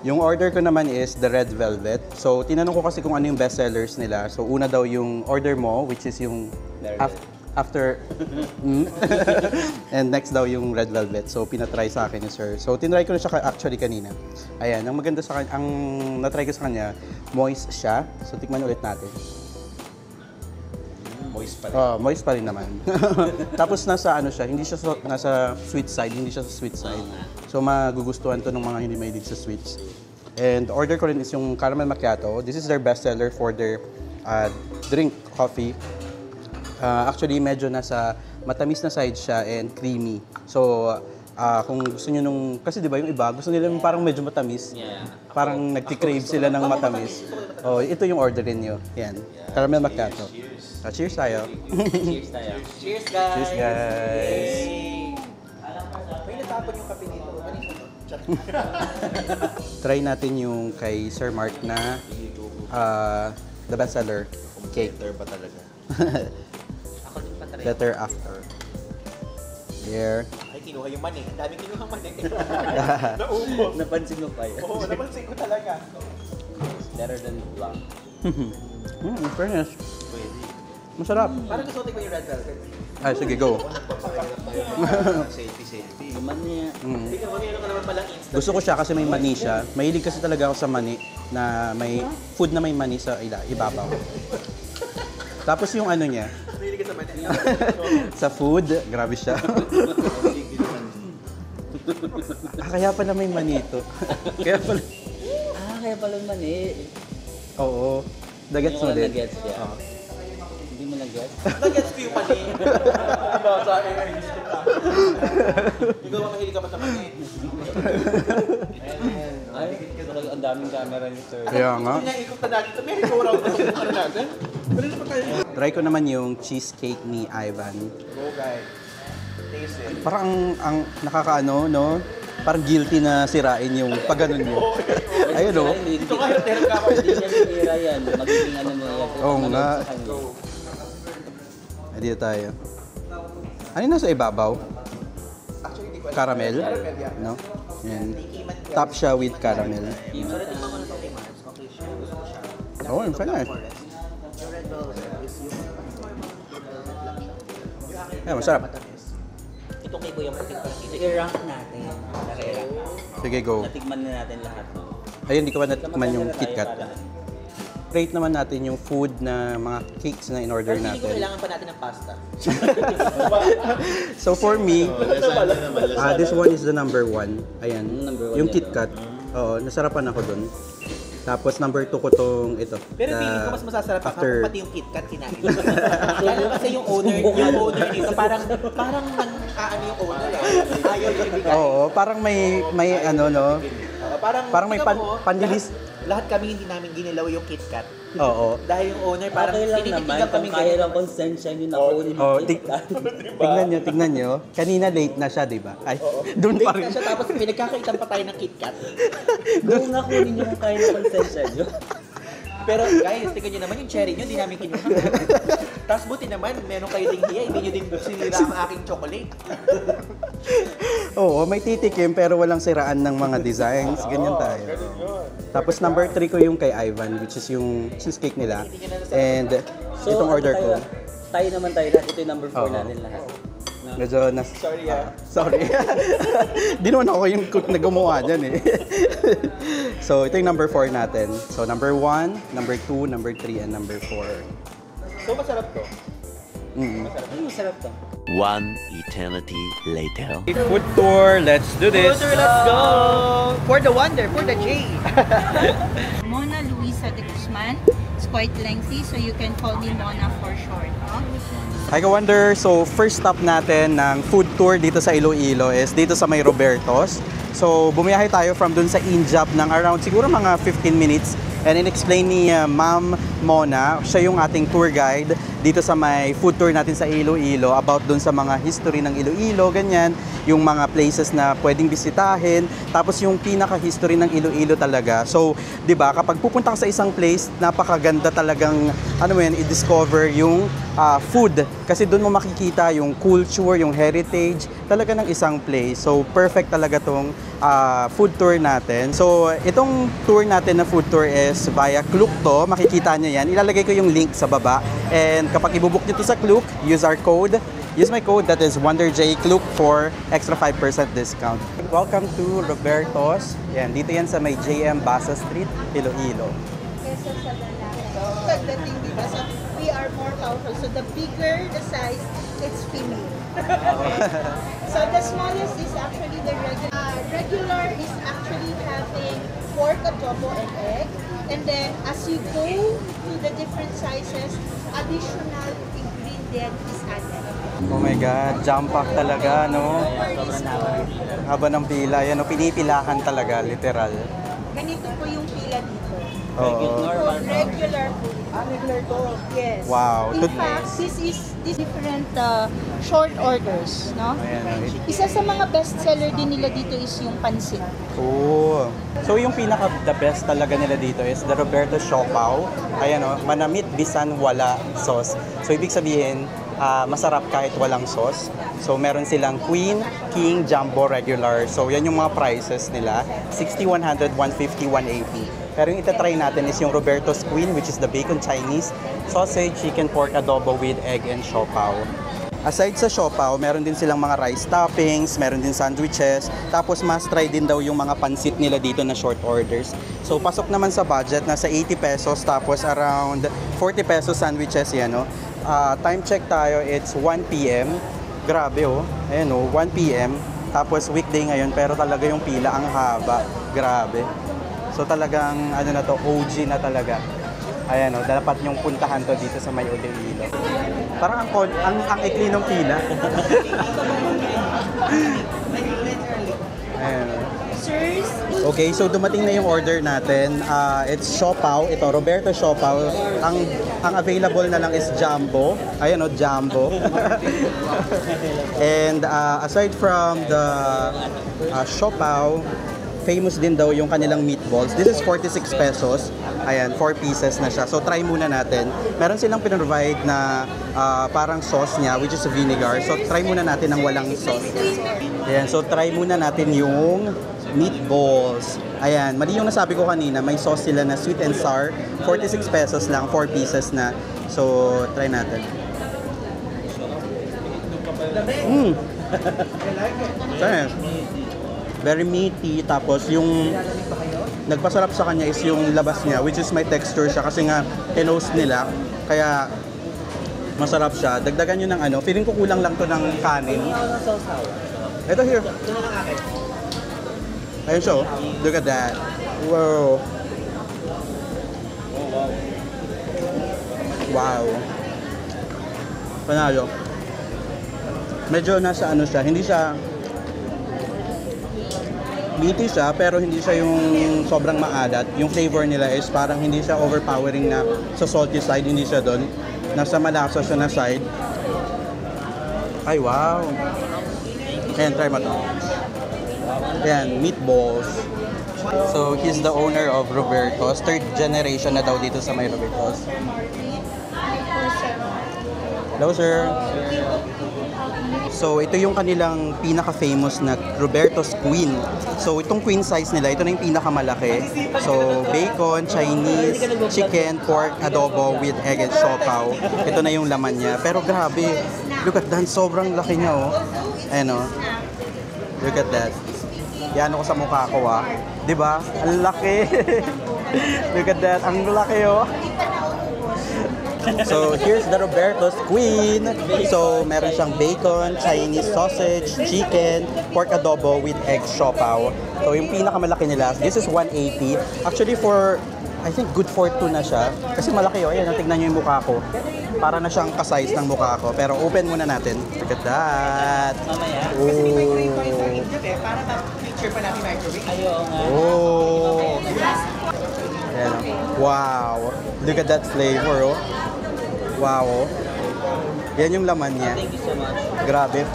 Yung order ko naman is the red velvet. So, tinanong ko kasi kung ano yung best sellers nila. So, una daw yung order mo, which is yung after... And next daw yung red velvet. So, pinatry sa akin ni sir. So, tinry ko na siya actually kanina. Ayan, ang maganda sa kanya, ang natry ko sa kanya, moist siya. So, tikman ulit natin. Moist pa rin. Moist pa rin naman. Tapos nasa ano siya, hindi siya nasa sweet side, hindi siya sa sweet side. So magugustuhan to ng mga hindi mahilig sa sweets. And order ko rin is yung caramel macchiato. This is their best seller for their drink coffee. Actually medyo nasa matamis na side siya and creamy. So kung gusto niyo nung kasi 'di ba yung iba gusto nila yung parang medyo matamis. Yeah. Parang nagti-crave sila ng matamis. Oh, ito yung orderin niyo. Yan. Caramel macchiato. Cheers tayo. Cheers tayo. Cheers guys! Cheers guys. May natapon yung kape dito. Try natin yung kay Sir Mark na the bestseller cake. Better ba talaga? Ako din pa try. Better after. Here. Ay, kinuha yung mani. Ang daming kinuha mani. Napansin mo pa yun. Oo, napansin ko talaga. Better than black. In fairness. Masarap. Parang gusto ko tingnan yung red velvet. Ay, sige, go. Selfie. Naman niya. Hindi ka magiging ka naman palang instant. Gusto ko siya kasi may mani siya. Mahilig kasi talaga ako sa mani na may food na may mani sa ibabaw. Tapos yung ano niya, Mahilig ka sa mani. sa food, grabe siya. Kaya pala may mani ito. Kaya pala, Kaya pala mani. oo. Dagets mo din. Nag-gets siya. Hindi mo nag-gets? Nag-gets ko yung mani. Diba, sa akin, ay, gusto ka. Ikaw ang mahilig ka pa sa mani. Ay, talaga ang daming camera ni sir. Kaya nga. Hindi na ikot na natin. May go round na siya natin. Pero na pa tayo. Try ko naman yung cheesecake ni Ivan. Go, guys. Taste it. Parang ang nakakaano, no? Parang guilty na sirain yung pag ganun mo. Ayun, no? Ito ka, hotel ka ako. Hindi niya sinira yan. Magiging ano mo yan. Oo nga. Ay, dito tayo. Ano yung nasa ibabaw? Actually, hindi ko alam. Caramel? Caramel, yeah. No? Yan. Top siya with caramel. So, natikman ko na sa kay Mars. Okay siya. Gusto ko siya. Oo, in fairness. Yung red velvet is yung velvet lang siya. Yung akin, Yeah, masarap. matamis. Itong kay Kuya Martin parang ito. I-rank natin. Sige, go. Natikman na natin lahat. Ayun, hindi ko pa natikman yung KitKat. Rate naman natin yung food na mga cakes na in-order Pero hindi ko natin. kailangan pa natin ng pasta. So for me, Lasagna naman, lasagna. this one is the number 1. Ayan. Number one Yung yan. KitKat. Oo, nasarapan ako dun. Tapos number 2 ko tong ito. Pero feeling ko mas masasarap pa after- pati yung KitKat kinain. Lalo kasi yung owner dito parang nang-aano yung owner eh. Ayaw yung ibigay. Oo, parang may ano no. Parang may tingnan mo, panlilis. Lahat kami hindi namin ginilaw yung KitKat. Oo. Dahil yung owner parang Okay lang naman tinititigan kami kung kaya lang konsensya nyo na kunin yung Oh, KitKat. tignan nyo. Kanina late na siya, di ba? Ay, doon pa Late rin. na siya tapos pinagkakaitan pa tayo ng KitKat. Doon nga kunin nyo kung kaya ng konsensya nyo. Pero guys, tingnan nyo naman yung cherry nyo, hindi namin kinuha. Tapos buti naman, meron kayo ding hiya, hindi nyo din sinira ang aking chocolate. Oo, may titikim pero walang siraan ng mga designs. Ganyan tayo. Tapos number 3 ko yung kay Ivan, which is yung cheesecake nila. And itong order ko. Tayo naman tayo lahat. Ito yung number 4 Oo. natin lahat. Medyo Sorry sorry. Di naman ako yung cook na gumawa niyan eh. So, ito yung number 4 natin. So, number 1, number 2, number 3, and number 4. So masarap to. Ay, masarap to. One eternity later. Food tour, let's do this! Let's go! For the wonder, for the J. Mona Luisa de Guzman. It's quite lengthy, so you can call me Mona for short. No? Hi ka-wonder! So, first stop natin ng food tour dito sa Iloilo is dito sa may Robertos. So, bumiyahe tayo from dun sa Injap ng around siguro mga 15 minutes. And in-explain ni Ma'am Mona, siya yung ating tour guide dito sa may food tour natin sa Iloilo about dun sa mga history ng Iloilo, ganyan, yung mga places na pwedeng bisitahin, tapos yung pinaka-history ng Iloilo talaga. So, 'di ba, kapag pupunta ka sa isang place, napakaganda talagang i-discover yung food kasi doon mo makikita yung culture, yung heritage talaga ng isang place. So, perfect talaga tong food tour natin. So, itong tour natin na food tour is via Klook to. Makikita nyo yan. Ilalagay ko yung link sa baba. And kapag ibubook nyo to sa Klook, use our code. Use my code, that is WonderJKlook for extra 5% discount. Welcome to Robertos. Yan, dito yan sa may JM Basa Street, Iloilo. Kesa sa lalaki. Pagdating, diba? So, we are more powerful. So, the bigger the size, it's female. So, the smallest is actually the regular. Regular is actually having pork, adobo, and egg. And then, as you go to the different sizes, additional ingredient is added. Oh my God, jam pack talaga, no? Haba ng pila, yan, no? Pinipilahan talaga, literal. Ganito po yung pila dito. Oo. So, regular po. Regular to. Yes. Wow. In fact, this different short orders, no? Ayan, no? Isa sa mga best seller din nila dito is yung pansit. Oh. So yung pinaka the best talaga nila dito is the Roberto Siopaw. Ayan o, manamit bisan wala sauce. So ibig sabihin, masarap kahit walang sauce. So meron silang Queen, King, Jumbo, Regular. So yan yung mga prices nila. 60, 100, 150, 180. Pero yung itatry natin is yung Roberto's Queen, which is the bacon Chinese, sausage, chicken, pork, adobo with egg and siopaw. Aside sa siopaw, meron din silang mga rice toppings, meron din sandwiches, tapos must try din daw yung mga pansit nila dito na short orders. So pasok naman sa budget, nasa 80 pesos, tapos around 40 pesos sandwiches yan, no? Time check tayo, it's 1 p.m. Grabe oh, ayan oh, 1 p.m. Tapos weekday ngayon, pero talaga yung pila ang haba. Grabe. So talagang ano na to, OG na talaga. Ayan oh, dapat yung puntahan to dito sa may Iloilo. Parang ang ikli ng pila. Ayan. Okay, so dumating na yung order natin. It's siopaw. Ito, Roberto siopaw. Ang available na lang is jumbo. Ayan o, jumbo. And aside from the siopaw, famous din daw yung kanilang meatballs. This is 46 pesos. Ayan, 4 pieces na siya. So try muna natin. Meron silang pinrovide na parang sauce niya, which is vinegar. So try muna natin ang walang sauce. Ayan, so try muna natin yung meatballs. Ayan, mali yung nasabi ko kanina, may sauce sila na sweet and sour. 46 pesos lang, 4 pieces na. So try natin. Ayan. Very meaty, tapos yung nagpasarap sa kanya is yung labas niya, which is may texture siya kasi nga tinost nila, kaya masarap siya. Dagdagan nyo ng ano, feeling ko kulang lang to ng kanin. Ito here. Ayun siya, look at that. Wow. Wow. Panalo. Medyo nasa ano siya, hindi siya meaty siya, pero hindi siya yung sobrang maalat. Yung flavor nila is parang hindi siya overpowering na sa salty side, hindi siya doon. Nasa malasa siya na side. Ay, wow! Ayan, try mo to. Ayan, meatballs. So, he's the owner of Roberto's. Third generation na daw dito sa may Roberto's. Hello, sir. So, ito yung kanilang pinaka-famous na Roberto's Queen. So, itong queen size nila, ito na yung pinakamalaki. So, bacon, Chinese, chicken, pork, adobo with egg and siopaw. Ito na yung laman niya. Pero grabe, look at that, sobrang laki niya, oh. Ayan, oh. Look at that. Yan ako sa mukha ko, ah. Diba? Ang laki. Look at that, ang laki, oh. So, here's the Roberto's Queen. So, meron siyang bacon, Chinese sausage, chicken, pork adobo with egg siopaw. So, yung pinakamalaki nila, this is 180. Actually, I think good for 2 na siya. Kasi malaki, oh. Ayan, tignan nyo yung mukha ko. Para na siyang ka-size ng mukha ko. Pero open muna natin. Look at that. Oh. Para ma-picture pa natin microwave. Oh. Ayan, oh. Wow. Look at that flavor, oh. Wow. Yan yung laman niya. Thank you so much. Grabe.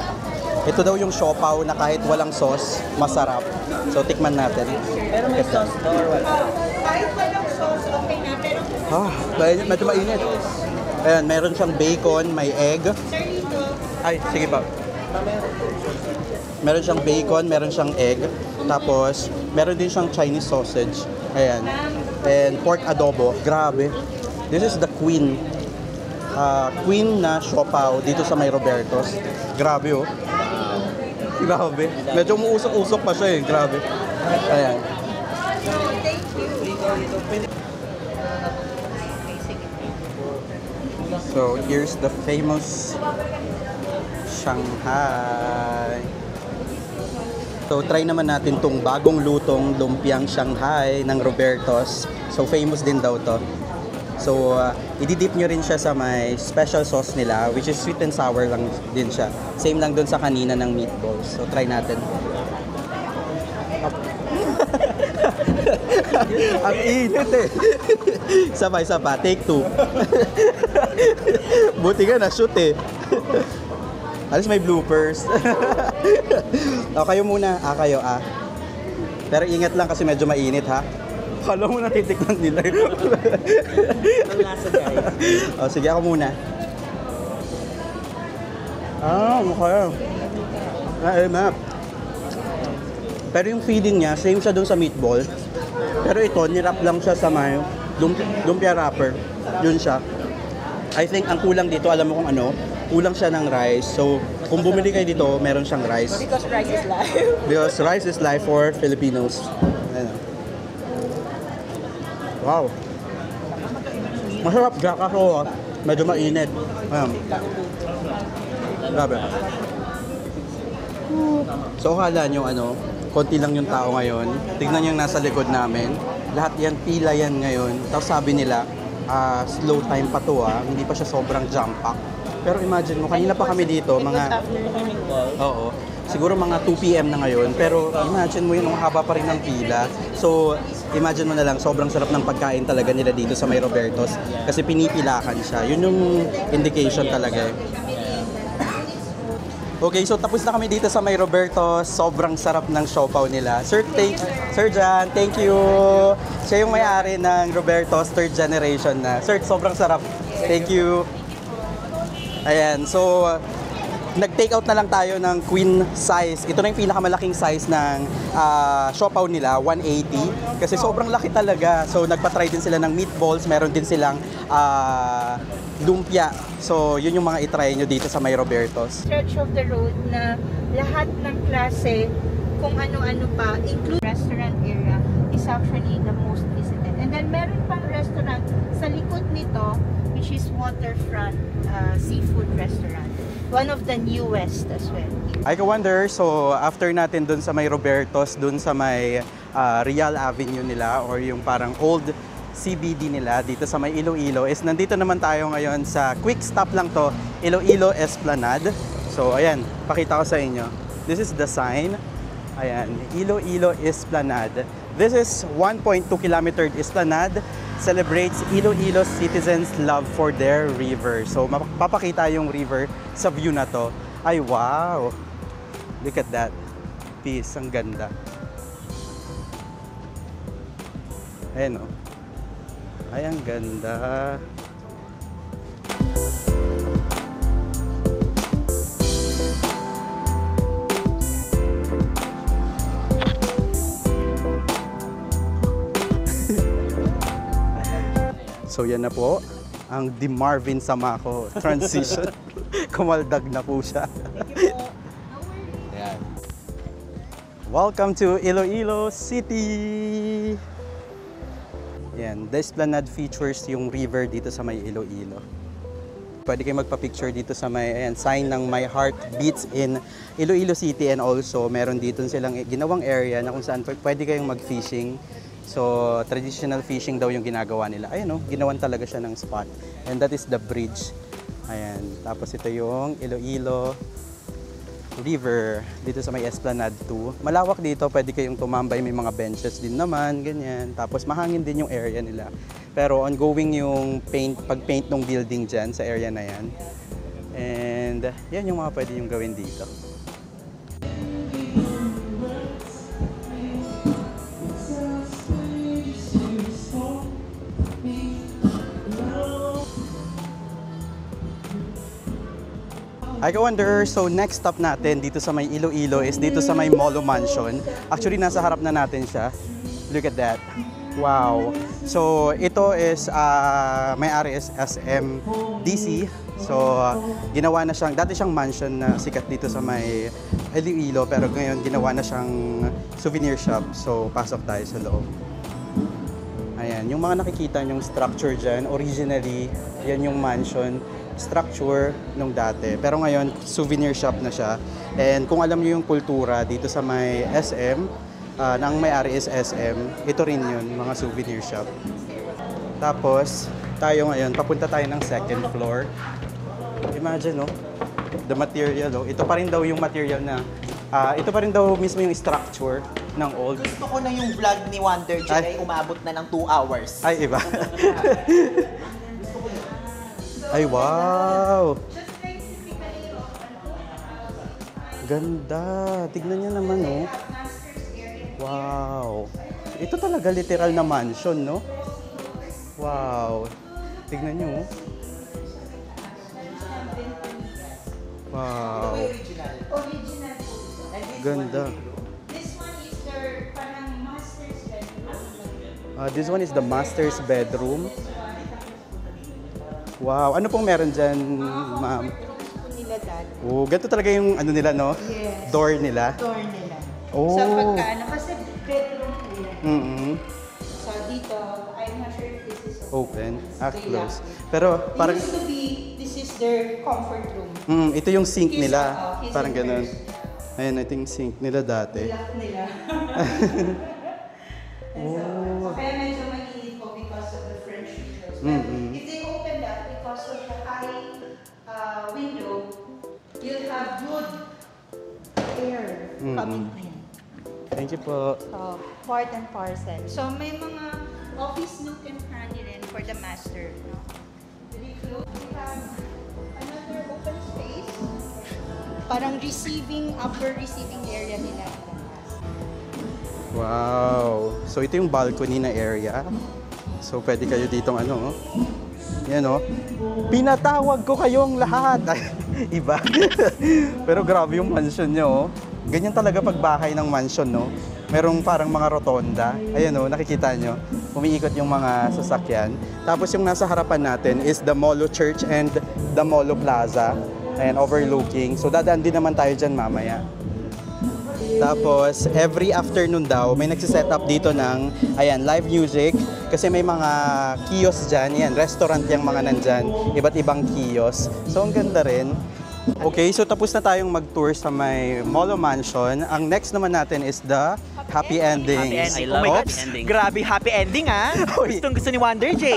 Ito daw yung siopaw na kahit walang sauce, masarap. So, tikman natin. Pero may sauce daw or wala? Kahit walang sauce, okay na. Pero Medyo mainit. Ayan, meron siyang bacon, may egg. sir, dito, Ay, sige pa. Meron siyang bacon, meron siyang egg. Tapos, meron din siyang Chinese sausage. Ayan. And pork adobo. Grabe. This is the queen. Queen na siopaw dito sa may Roberto's. Grabe, oh. Grabe. Medyo umuusok-usok pa siya, eh. Grabe. Ayan. So, here's the famous Shanghai. So, try naman natin tong bagong lutong lumpiang Shanghai ng Roberto's. So, famous din daw to. So, i-dip nyo rin siya sa may special sauce nila, which is sweet and sour lang din siya. Same lang dun sa kanina ng meatballs. So, try natin. Ang init, eh. Sabay-saba. Take 2. Buti nga na-shoot, eh. Alis may bloopers. O, kayo muna. Kayo, Pero ingat lang kasi medyo mainit, ha? Kala mo natitikman nila. Ang lasa, guys. O, sige, ako muna. Okay. Map. Pero yung feeling niya, same siya dun sa meatball. Pero ito, nirap lang siya sa may lumpia wrapper. Yun siya. I think ang kulang dito, alam mo kung ano, kulang siya ng rice. So, kung bumili kayo dito, meron siyang rice. Because rice is life. Because rice is life for Filipinos. Ayan. Wow. Masarap siya kaso medyo mainit. Ayan. Grabe. So, akala nyo konti lang yung tao ngayon. Tignan nyo yung nasa likod namin. Lahat yan, pila yan ngayon. Tapos sabi nila, slow time pa to hindi pa siya sobrang jump pack. Pero imagine mo, kanina pa kami dito, mga... Oo. Siguro mga 2 PM na ngayon. Pero imagine mo yun, ang haba pa rin ng pila. So, imagine mo na lang, sobrang sarap ng pagkain talaga nila dito sa May Robertos. Kasi pinipilakan siya. Yun yung indication talaga. Okay, so tapos na kami dito sa May Robertos. Sobrang sarap ng siopaw nila. Sir Jan, thank you. Siya yung may-ari ng Robertos, 3rd generation na. Sir, sobrang sarap. Thank you. Ayan, so nag-take out na lang tayo ng queen size. Ito na yung pinakamalaking size ng siopaw nila, 180. Kasi sobrang laki talaga. So nagpa-try din sila ng meatballs. Meron din silang lumpia. So, yun yung mga itry nyo dito sa May Robertos. Stretch of the road na lahat ng klase, kung ano-ano pa, include restaurant area, is actually the most visited. And then, meron pang restaurant sa likod nito, which is Waterfront Seafood Restaurant. One of the newest as well. I wonder, so after natin dun sa May Robertos, dun sa may Real Avenue nila, or yung parang old CBD nila dito sa may Iloilo, is nandito naman tayo ngayon sa quick stop lang to, Iloilo Esplanade. So ayan, pakita ko sa inyo. This is the sign. Ayan, Iloilo Esplanade. This is 1.2 kilometer esplanade, celebrates Iloilo citizens' love for their river. So mapapakita yung river sa view na to. Ay wow! Look at that. Peace, ang ganda. Ayan o. Ay, ang ganda. So yan na po, ang Di Marvin Samaco transition. Kumaldag na po siya. Ayan. Welcome to Iloilo City! Yan, the Esplanade features yung river dito sa may Iloilo. Pwede kayo magpa-picture dito sa may sign ng My Heart Beats in Iloilo City, and also meron dito silang ginawang area na kung saan pwede kayong mag-fishing. So, traditional fishing daw yung ginagawa nila. Ayan o, ginawan talaga siya ng spot. And that is the bridge. Ayan, tapos ito yung Iloilo River dito sa may Esplanade 2. Malawak dito, pwede kayong tumambay, may mga benches din naman, ganyan. Tapos mahangin din yung area nila. Pero ongoing yung pag-paint ng building dyan sa area na yan. And yan yung mga pwede yung gawin dito. I wonder, so next stop natin dito sa may Iloilo is dito sa may Molo Mansion. Actually, nasa harap na natin siya. Look at that. Wow. So, ito is may-ari is SMDC. So, ginawa na siyang, dati siyang mansion na sikat dito sa may Iloilo, pero ngayon ginawa na siyang souvenir shop. So, pasok tayo sa loob. Ayan, yung mga nakikita nyong structure dyan, originally, yan yung mansion structure nung dati. Pero ngayon, souvenir shop na siya. And kung alam niyo yung kultura dito sa may SM, nang may-ari is SM, ito rin yun, mga souvenir shop. Tapos, tayo ngayon, papunta tayo ng second floor. Imagine, no? The material, ito pa rin daw yung material na, ito pa rin daw mismo yung structure ng old. Gusto ko na yung vlog ni Wonder J ay umabot na ng 2 hours. Ay, iba. Ay, wow! Ganda! Tignan niyo naman, no? Wow! Ito talaga literal na mansion, no? Wow! Tignan niyo, oh. Wow. Original. Original food. And this Ganda. This one is their parang master's bedroom. This one is the master's bedroom. Wow. Ano pong meron dyan, ma'am? Nila dad. Oh, ganito talaga yung ano nila, no? Yes. Door nila. Door nila. Oh. Sa pagkano, kasi bedroom nila. Mm-hmm. So dito, I'm not sure if this is Open. They Close. lock. Pero parang... It used to be, this is their comfort room. ito yung sink His- nila. his Parang ganun. first. Ayun, ito yung sink nila dati. Lock nila. So, kaya medyo mainit po because of the French windows. But if they open that because of the high window, you'll have good air coming in. Thank you po. So, part and parcel. So, may mga office nook and cranny rin for the master. No? We have another open space. Parang upper receiving area nila. Wow. So ito yung balcony na area. So pwede kayo ditong ano, yan o. Pinatawag ko kayong lahat. Ay, iba. Pero grabe yung mansion nyo. Oh. Ganyan talaga pagbahay ng mansion, no? Merong parang mga rotonda. Ayan o, nakikita nyo. Umiikot yung mga sasakyan. Tapos yung nasa harapan natin is the Molo Church and the Molo Plaza. Ayan, overlooking. So dadaan din naman tayo dyan mamaya. Tapos, every afternoon daw, may nagsiset up dito ng, ayan, live music. Kasi may mga kiosk dyan. Yan, restaurant yung mga nandyan. Iba't ibang kiosk. So, ang ganda rin. Okay, so tapos na tayong mag-tour sa may Molo Mansion. Ang next naman natin is the Happy Endings. I love Oops. happy ending. Grabe, happy ending ah. Oy. Gustong gusto ni Wonder J.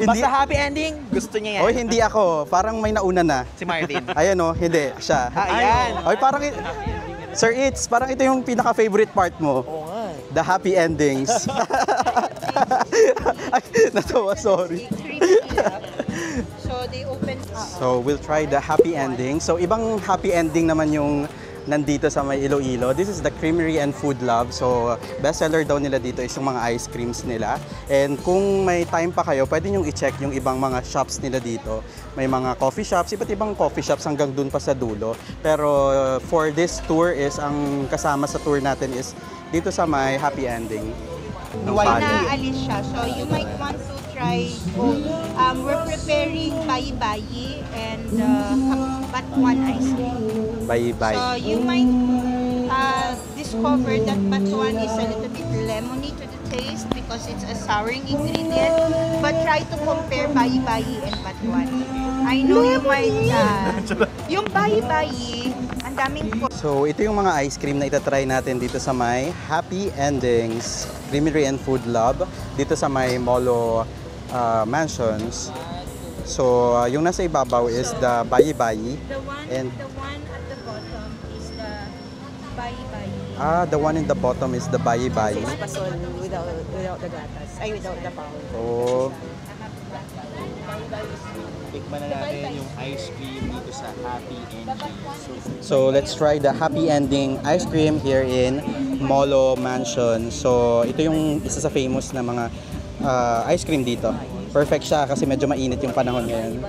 Basta happy ending, gusto niya yan. Oy, hindi ako. Parang may nauna na. Si Martin. Ayan o, hindi. Siya. Ayan. Oy, parang... Sir Itz, parang ito yung pinaka-favorite part mo. Oo nga. The happy endings. Ay, natawa, sorry. So, they open So, we'll try the happy ending. So, ibang happy ending naman yung nandito sa may Iloilo. This is the Creamery and Food Lab. So, bestseller daw nila dito is yung mga ice creams nila. And kung may time pa kayo, pwede nyo i-check yung ibang mga shops nila dito. May mga coffee shops, iba't ibang coffee shops hanggang dun pa sa dulo. Pero for this tour is, ang kasama sa tour natin is dito sa may happy ending. ng palo. Naalis siya. So you might want to try both. We're preparing bayi-bayi and batuan ice cream. Bayi-bayi. So you might discover that batuan is a little bit lemony to the taste because it's a souring ingredient. But try to compare bayi-bayi and batuan. I know you might, yung bayi-bayi, ang daming po. So, ito yung mga ice cream na itatry natin dito sa may Happy Endings Creamery and Food Lab dito sa may Molo Mansions. So, yung nasa ibabaw is the bayi-bayi. The one at the bottom is the bayi-bayi. The one in the bottom is the bayi-bayi. Pasol without the gatas. Ay, without the power. Oh. Tikman na natin yung ice cream dito sa Happy Ending. So, let's try the Happy Ending ice cream here in Molo Mansion. So, ito yung isa sa famous na mga ice cream dito. Perfect siya kasi medyo mainit yung panahon ngayon.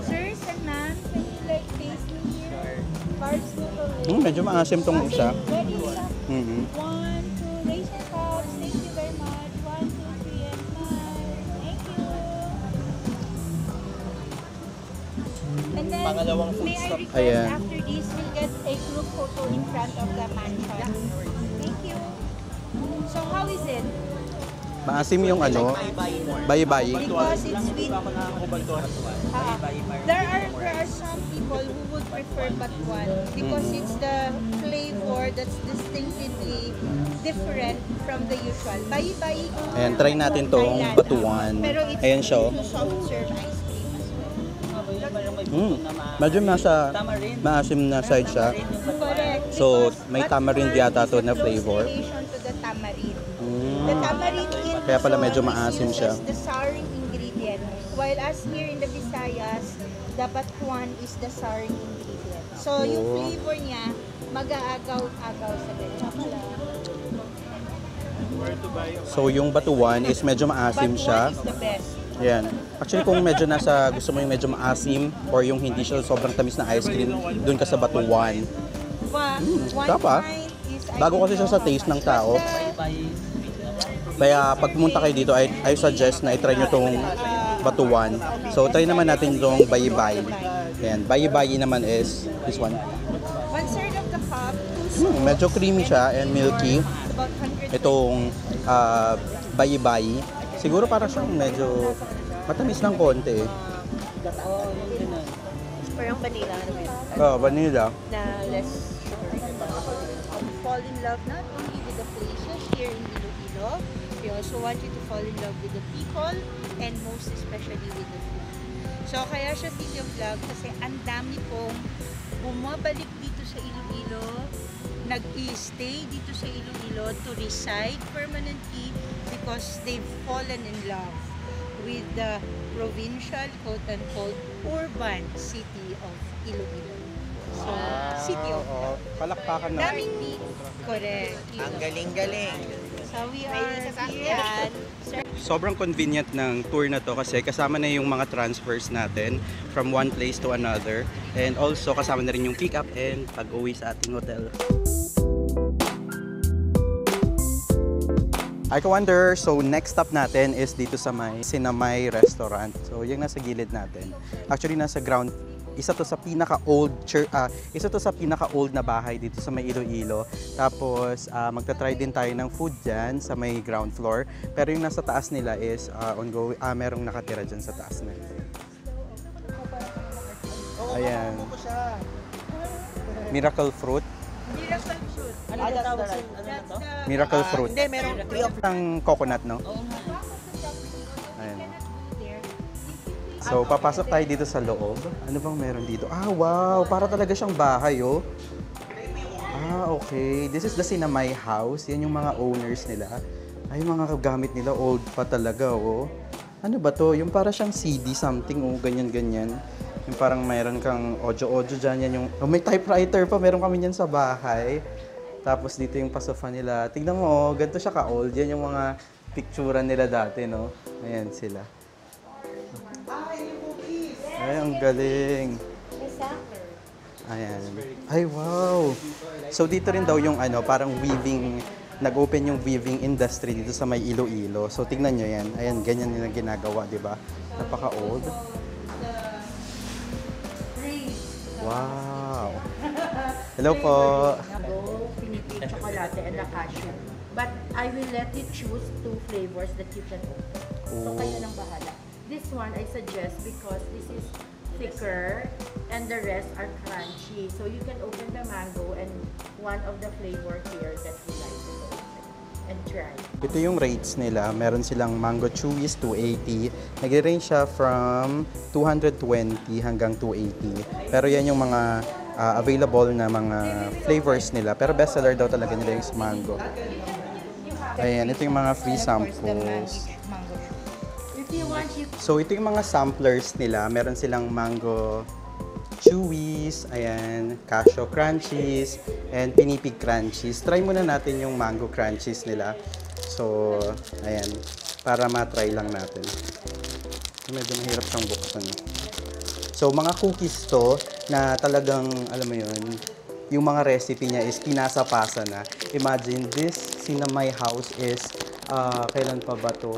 Sir, Sanan, can you like taste me here? Barb's noodle. Medyo maasim tong isa. Ready, sir? Mhm. 1, 2, raise your cups. Thank you very much. 1, 2, 3, and smile. Thank you. And then, Pangalawang food may I stop. request Ayan. after this, we'll get a group photo in front of the mansion. Thank you. So, how is it? Maasim yung ano, bayi-bayi. Because it's sweet. There are some people who would prefer batuan because it's the flavor that's distinctively different from the usual. Bayi-bayi. Ayan, try natin tong Thailand. batuan. Pero it's Ayan siya, oh. soft serve ice cream as well. Medyo nasa maasim na side siya. Correct. So, because may tamarind batuan yata to is a na close flavor. relation to the tamarind. The tamarind in Kaya pala medyo Luzon maasim is siya. the souring ingredient. While as here in the Visayas, the batuan is the souring ingredient. So yung flavor niya, mag-aagaw-agaw sa ganyan. So, yung batuan is medyo maasim siya. Batuan is the best. Yan. Actually, kung medyo gusto mo yung medyo maasim or yung hindi siya sobrang tamis na ice cream, doon ka sa Batuan. Tapa. Bago kasi siya sa taste ng tao. Kaya pag pumunta kayo dito, I suggest na i-try nyo tong Batuan. So, try naman natin itong bayi-bayi. Yan. Bayi-bayi naman is this one. 1/3 of the cup, 2 Medyo creamy siya and milky. about 100. Itong bayi-bayi. Siguro para siyang medyo matamis ng konti. Parang vanilla. Vanilla. Na less sugar. Fall in love not only with the places here in Iloilo, we also want you to fall in love with the people and most especially with the food. So kaya siya City of Love kasi ang dami pong bumabalik dito sa Iloilo, nag-i-stay dito sa Iloilo to reside permanently because they've fallen in love with the provincial, quote-unquote, urban city of Iloilo. So, City of Love. Palakpakan na. Daming correct. Ang galing-galing. So, we are here. Sobrang convenient ng tour na to kasi kasama na yung mga transfers natin from one place to another. And also kasama na rin yung pick up and pag-uwi sa ating hotel. I wonder, so next stop natin is dito sa may Sinamay Restaurant. So yung nasa gilid natin. Actually nasa ground, isa to sa pinaka-old na bahay dito sa may Iloilo. Tapos magta-try din tayo ng food diyan sa may ground floor. Pero yung nasa taas nila is merong nakatira diyan sa taas na. Ayan. Miracle fruit. Miracle fruit. Ano yung tawag sa Miracle fruit. Hindi, merong 3 of Ang coconut, no? Ayan. So, papasok tayo dito sa loob. Ano bang meron dito? Ah, wow! Para talaga siyang bahay, oh. Ah, okay. This is the Sinamay House. Yan yung mga owners nila. Ay, yung mga gamit nila, old pa talaga, oh. Ano ba to? Yung para siyang CD something, oh. Ganyan-ganyan. Yung parang mayroon kang audio-audio dyan. Yan yung, oh, may typewriter pa. Meron kami yan sa bahay. Tapos dito yung pasofa nila. Tingnan mo, oh, ganito siya ka-old. Yan yung mga picturean nila dati, no? Ayan sila. Ay, ang galing. Ayan. Ay, wow. So, dito rin daw yung parang weaving, nag-open yung weaving industry dito sa may Iloilo. So, tingnan nyo yan. Ayan, ganyan nila ginagawa, di ba? Napaka-old. Wow. Hello po. Pinipig chocolate and the cashew. But I will let you choose 2 flavors that you can open. So kayo nang bahala. This one I suggest because this is thicker and the rest are crunchy. So you can open the mango and one of the flavor here that you like to open and try. Ito yung rates nila. Meron silang mango chewies 280. Nag-range siya from 220 hanggang 280. Pero yan yung mga available na mga flavors nila. Pero bestseller daw talaga nila yung mango. Ayan, ito yung mga free samples. So, ito yung mga samplers nila. Meron silang mango chewies, ayan, cashew crunchies, and pinipig crunchies. Try muna natin yung mango crunchies nila. So, ayan, para matry lang natin. Medyo mahirap siyang buksan. So, mga cookies to na talagang, alam mo yun, yung mga recipe niya is pinasa-pasa na. Imagine, this Sinamay House is, kailan pa ba to?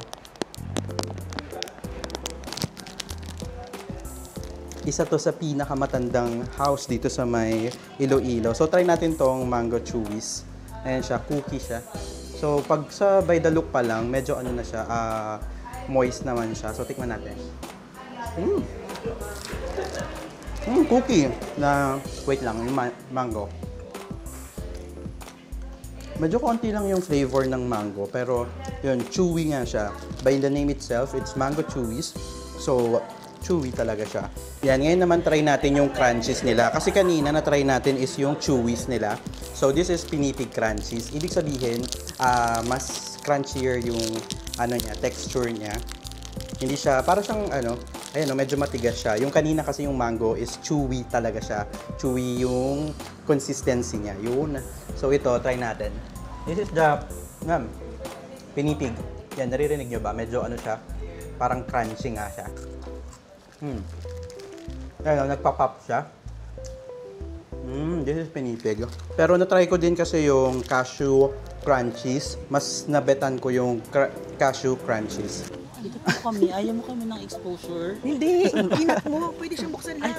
Isa to sa pinakamatandang house dito sa may Iloilo. So, try natin tong mango chewies. Ayan siya, cookie siya. So, pag sa by the look pa lang, medyo ano na siya, moist naman siya. So, tikman natin. Cookie na, wait lang, yung mango. Medyo konti lang yung flavor ng mango, pero yun, chewy nga siya. By the name itself, it's mango chewies. So, chewy talaga siya. Yan, ngayon naman try natin yung crunchies nila. Kasi kanina na-try natin is yung chewies nila. So, this is pinipig crunchies. Ibig sabihin, mas crunchier yung niya, texture niya. Hindi siya, para siyang ayan medyo matigas siya. Yung kanina kasi yung mango is chewy talaga siya. Chewy yung consistency niya. Yun. So, ito, try natin. This is the pinipig. Yan, naririnig nyo ba? Medyo siya, Parang crunchy nga siya. Ayan, nagpa-pop siya. This is pinipig. Pero na-try ko din kasi yung cashew crunchies. Mas nabetan ko yung cashew crunchies. Dito po kami, ayaw mo kami ng exposure. Hindi, inat mo. Pwede siyang buksan lang.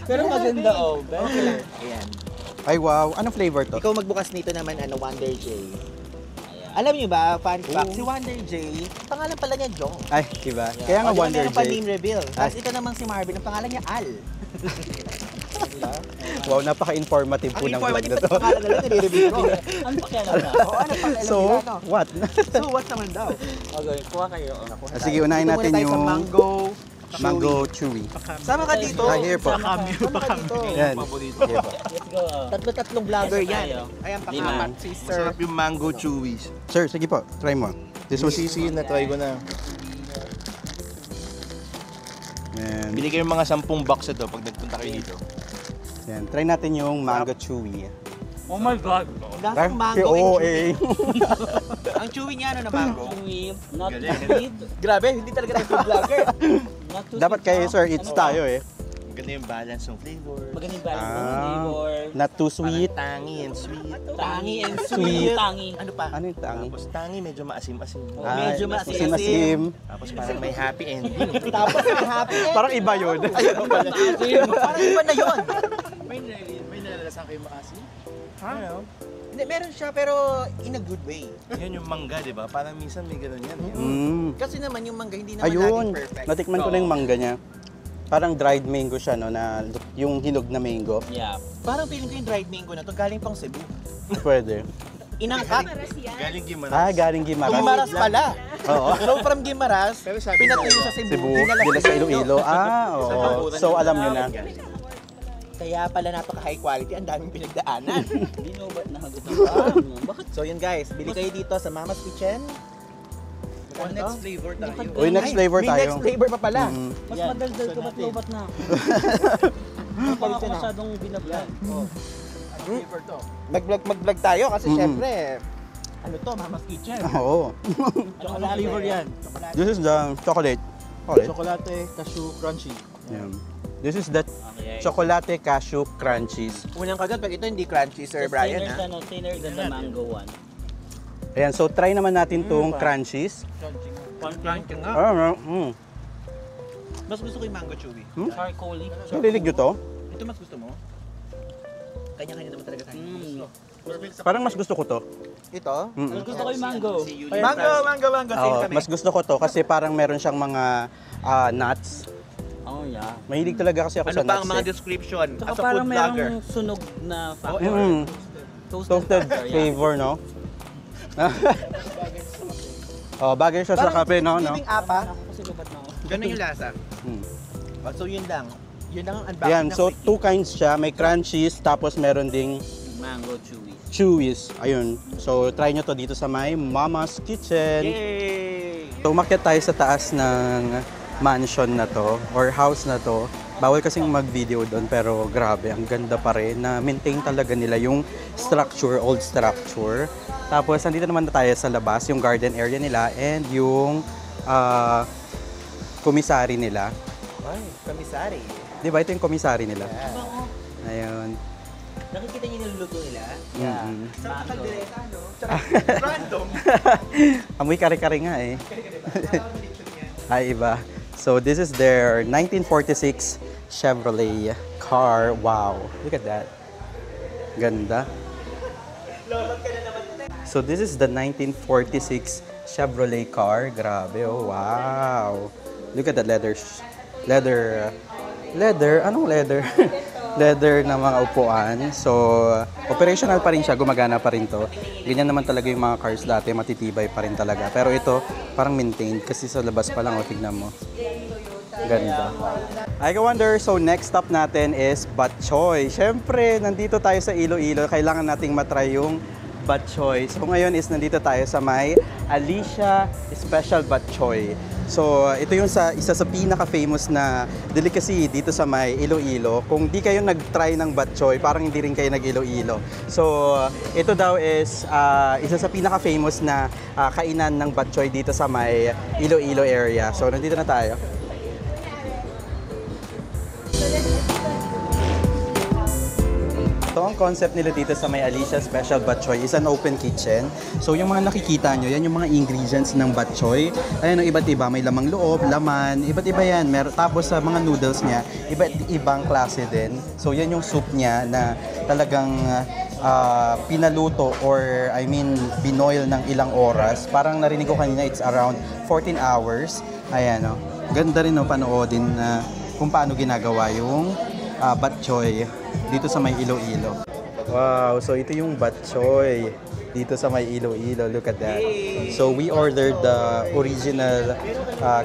Pero maganda, oh. Okay lang. Ayan. Ay wow, anong flavor to? Ikaw magbukas nito naman, Wonder J. Alam niyo ba, fun fact, si Wonder J, pangalan pala niya Jong. Ay, diba? Kaya nga O, di ba Wonder meron pa J. name reveal. Tapos ito namang si Marvin, ang pangalan niya Al. Wow, napaka-informative po ng Ang vlog informative na pati to. pangalan na lang, nire-reveal ko. Ano pa kaya na? Oo, ano pangalan So, nila, no? what? So, what naman daw? Okay, kuha kayo. Sige, unahin Dito natin muna tayo sa yung mango chewy. Sama ka dito. Ah, here po. Sama ka dito. Yan. Here po. Let's go. Tatlo-tatlong vlogger yan. tayo. Ayan, Lima. pakapat si Sir. Sarap yung mango chewies. Sir, sige po. Try mo. This was... Sisi, na-try ko na. Yan. Bili kayo mga 10 box ito pag nagpunta kayo dito. Yan. Try natin yung mango chewy. Oh my God. Lasang mango Oo, and chewy. Ang chewy niya, ano na mango? Chewy, not too sweet, Grabe, hindi talaga tayo food vlogger. not too Dapat sweet, kayo, no? sir, eats Ano? tayo eh. Maganda yung balance ng flavor. Maganda yung balance ng flavor. Not too sweet. Parang tangy and sweet. Tangy and Sweet. sweet. Tangy. Ano pa? Ano yung tangi? Tapos tangy, medyo maasim-asim. Medyo maasim-asim. Masim. Tapos parang may happy ending. Tapos may happy end. Parang iba yun. Parang iba na yun. May nalalasan kayo maasim? Ano? Hindi, meron siya pero in a good way. Yan yung mangga, di ba? Parang minsan may gano'n yan. Kasi naman yung mangga hindi naman Ayun. laging perfect. Natikman ko na yung mangga niya. Parang dried mango siya, no? Na yung hinog na mango. Yeah. Parang feeling ko yung dried mango na to galing pang Cebu. Pwede. Inangkat. Galing Gimaras. Ah, galing Gimaras. Gimaras pala. Oo. So from Gimaras, Pero sabi pinatuyo nila, sa Cebu, Cebu, dinala dila sa Iloilo. Ah, oo. So, alam nyo na. Kaya pala napaka high quality, ang daming pinagdaanan. Binobat na hagot ng Bakit? So yun guys, bili kayo dito sa Mama's Kitchen. Next flavor tayo. Uy, next flavor May tayo. next flavor pa pala. Mas Yan. madaldal ka ba't lobat na? Ano pa ako masyadong binablog? Mag-vlog tayo kasi syempre, ano to, Mama's Kitchen. Oo. Chocolate flavor yan. This is the chocolate. Chocolate cashew crunchy. Yan. This is the chocolate cashew crunchies. Unang kagat, pag ito hindi crunchy, Sir Brian, ha? Thinner than the mango one. Ayan, so try naman natin tong crunchies. Crunchy nga. Mas gusto ko yung mango chewy. Charcoaly. Nalilig nyo to? Ito mas gusto mo? Kanya-kanya naman talaga tayo. Parang mas gusto ko to. Ito? Mas gusto ko yung mango. Mango. Same Oo, kami. mas gusto ko to kasi parang meron siyang mga nuts. Oh yeah. Mahilig talaga kasi ako Ano sa pa nuts. ang mga eh. description Saka as a parang food vlogger? merong sunog na factor. Toasted flavor, no? Oh, bagay siya sa kape, no? Giving apa, Kasi lobat na ako. ganun yung lasa. So yun lang. Yun lang ang unboxing Yan, ng so Quick two kinds siya. May crunchies, tapos meron ding Mango chewy. chewies. Ayun. So, try nyo to dito sa my Mama's Kitchen. Yay! So, umakyat tayo sa taas ng mansion na to, or house na to. Bawal kasing mag-video doon, pero grabe, ang ganda pa rin. Na-maintain talaga nila yung structure, old structure. Tapos, nandito naman na tayo sa labas, yung garden area nila, and yung komisari nila. Ay, kamisari. Di ba? Ito yung komisari nila. Ayun. Nakikita niyo yung niluluto nila? Mm-hmm. Sa kaldereta, no? Random. Amoy kare-kare nga eh. Ay, iba. So, this is their 1946 Chevrolet car. Wow. Look at that. Ganda. So, this is the 1946 Chevrolet car. Grabe, oh, wow. Look at that leather. Anong leather? Leather na mga upuan. So, operational pa rin siya, gumagana pa rin to. Ganyan naman talaga yung mga cars dati, matitibay pa rin talaga. Pero ito, parang maintained kasi sa labas pa lang, o tignan mo. Ganda. I wonder, so next stop natin is Batchoy. Siyempre, nandito tayo sa Iloilo, kailangan nating matry yung Batchoy. So ngayon is nandito tayo sa may Alicia Special Batchoy. So, ito yung isa sa pinaka-famous na delicacy dito sa may Iloilo. Kung di kayo nag-try ng bok choy, parang hindi rin kayo nag-Iloilo. So, ito daw is isa sa pinaka-famous na kainan ng bok choy dito sa may Iloilo area. So, nandito na tayo. So, ang concept nila dito sa may Alicia Special Bok Choy is an open kitchen. So, yung mga nakikita nyo, yan yung mga ingredients ng bok choy. Ayan, ang iba't iba. May lamang loob, laman, iba't iba yan. Tapos sa mga noodles niya, iba't ibang klase din. So, yan yung soup niya na talagang pinaluto or binoil ng ilang oras. Parang narinig ko kanina, it's around 14 hours. Ayan, oh. Ganda rin panoodin na kung paano ginagawa yung bok choy dito sa may Iloilo. Wow, so ito yung bok choy dito sa may Iloilo. Look at that. So we ordered the original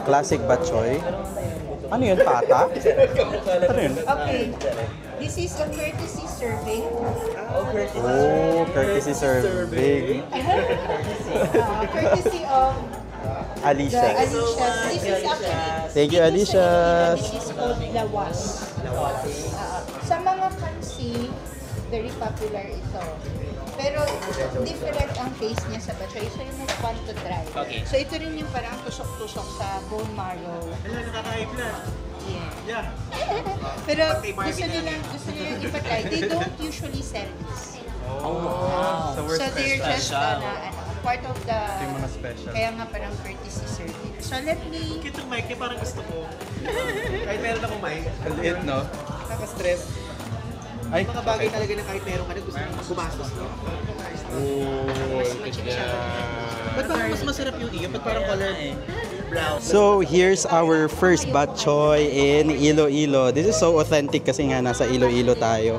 classic bok choy. Ano yun, pata? Ano yun? Okay. This is a courtesy serving. Oh, courtesy serving. Courtesy of Alicia. Alicia. This is actually... Thank you, Alicia. This is called lawas. Sa mga kansi, very popular ito. Pero different ang taste niya sa bok choy. So you might want to try. Okay. So ito rin yung parang tusok-tusok sa bone marrow. Wala, nakaka-high Yeah. Pero gusto nilang ipatry. They don't usually sell this. Oh, So they're just part of the... yung mga special. Kaya nga parang courtesy serving. So let me... Kitong mic niya parang gusto ko. Kahit meron akong mic. Liit, no? Nakaka-stress. Ay, Mga bagay talaga na kahit meron ka na gusto mong gumastos, no? Ba't parang mas masarap yung iyo? Ba't parang color brown? So, here's our first bok choy in Iloilo. This is so authentic kasi nga nasa Iloilo tayo.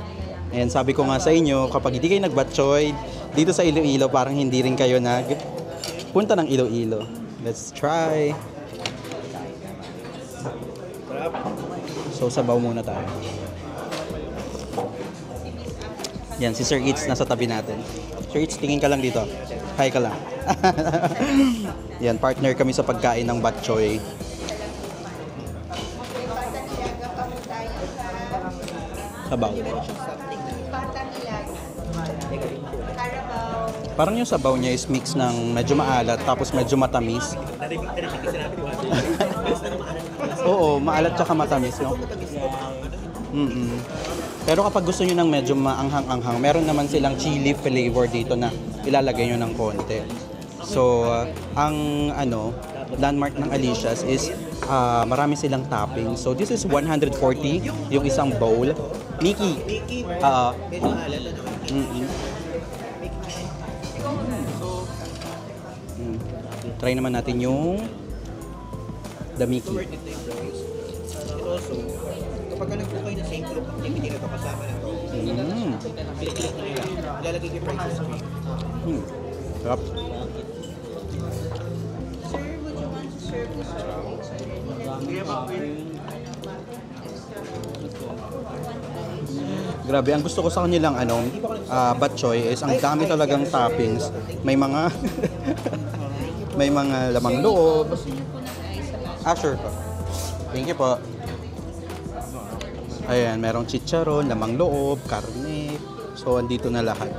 And sabi ko nga sa inyo, kapag hindi kayo nag-bok choy dito sa Iloilo, parang hindi rin kayo punta ng Iloilo. Let's try. So, sabaw muna tayo. Yan, si Sir Eats nasa tabi natin. Sir Eats, tingin ka lang dito. Hi ka lang. Yan, partner kami sa pagkain ng bok choy. Sabaw. Parang yung sabaw niya is mix ng medyo maalat tapos medyo matamis. Oo, maalat tsaka matamis, no? Pero kapag gusto nyo ng medyo maanghang-anghang, meron naman silang chili flavor dito na ilalagay nyo ng konti. So, ang landmark ng Alicia's is marami silang topping. So, this is 140 yung isang bowl. Mickey! Medyo maalat. Try naman natin yung the Mickey. Ito also, kapag nag-book kayo ng same group activity na ito kasama na ito, pilik-click nyo lang. Ilalagay ko yung prices screen. Sarap. Sir, would you want to serve this Grabe, ang gusto ko sa kanilang bok choy is ang dami talagang toppings. May mga may mga lamang loob. Sure po. Thank you po. Ayan, merong chicharon, lamang loob, karne. So, andito na lahat.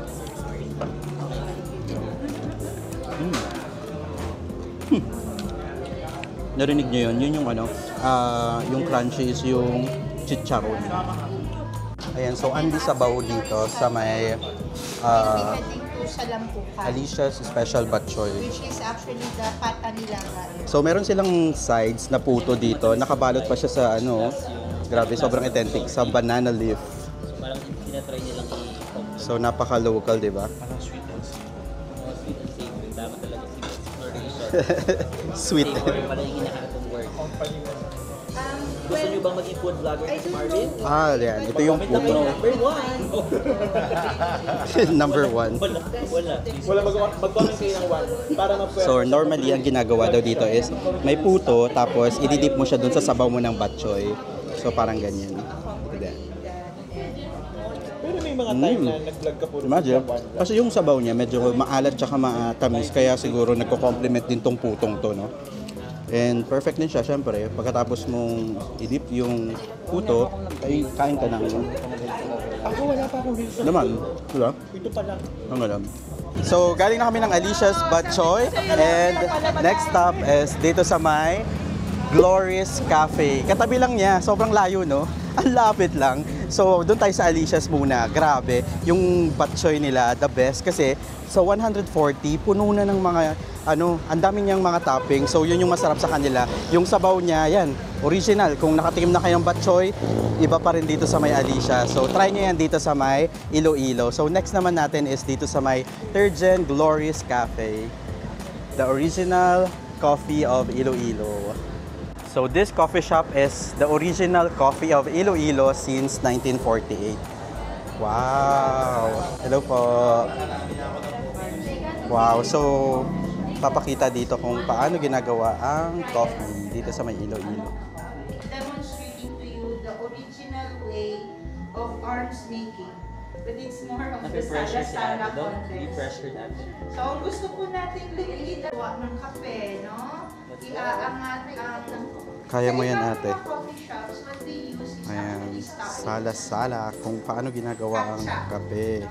Narinig nyo yun? Yun yung yung crunchy is yung chicharon. Ayan, so andi sabaw dito sa may sa Lampukan, Alicia's Special Bok Choy. which is actually the pata nilaga. So meron silang sides na puto dito. Nakabalot pa siya sa grabe, sobrang authentic, sa banana leaf. Parang tinatry nilang So napaka-local, di ba? Parang sweet and savory. Tama talaga Sweet. Parang yung hinahanap ng word. Gusto nyo bang maging food vlogger, I don't Marvin? know. Yan. Ito yung puto. Number 1. Wala, mag-comment kayo ng one para ma-pwede. So normally, ang ginagawa daw dito is may puto, tapos ididip mo siya dun sa sabaw mo ng bok choy. So parang ganyan. Pero may mga time na nag-vlog ka puro Imagine, sa one. kasi yung sabaw niya medyo maalat tsaka matamis, kaya siguro nagko-complement din tong putong to, no? And perfect din siya, syempre. Pagkatapos mong i-dip yung puto, kain ka ng... Ako wala pa akong reels. Naman, diba? Ito pa lang. Ang alam. So, galing na kami ng Alicia's Batchoy. And next stop is dito sa may Glorious Cafe. Katabi lang niya, sobrang layo, no? Ang lapit lang. So, doon tayo sa Alicia's muna. Grabe, yung batchoy nila, the best. Kasi sa 140, puno na ng mga, ang dami niyang mga topping. So, yun yung masarap sa kanila. Yung sabaw niya, yan, original. Kung nakatikim na kayo ng batchoy, iba pa rin dito sa may Alicia. So, try nyo yan dito sa may Iloilo. So, next naman natin is dito sa may 3rd Gen Glorious Cafe. The original coffee of Iloilo. So this coffee shop is the original coffee of Iloilo since 1948. Wow! Hello po! Wow! So, papakita dito kung paano ginagawa ang coffee dito sa may Iloilo. Demonstrating to you the original way of arms making. But it's more of the sala-sala context. So, ang gusto po natin lumilit ng kape, no? Iaangat ang... Kaya mo yan, ate. Coffee shops, what they use is Ayan, actually stopping. sala-sala kung paano ginagawa ang kape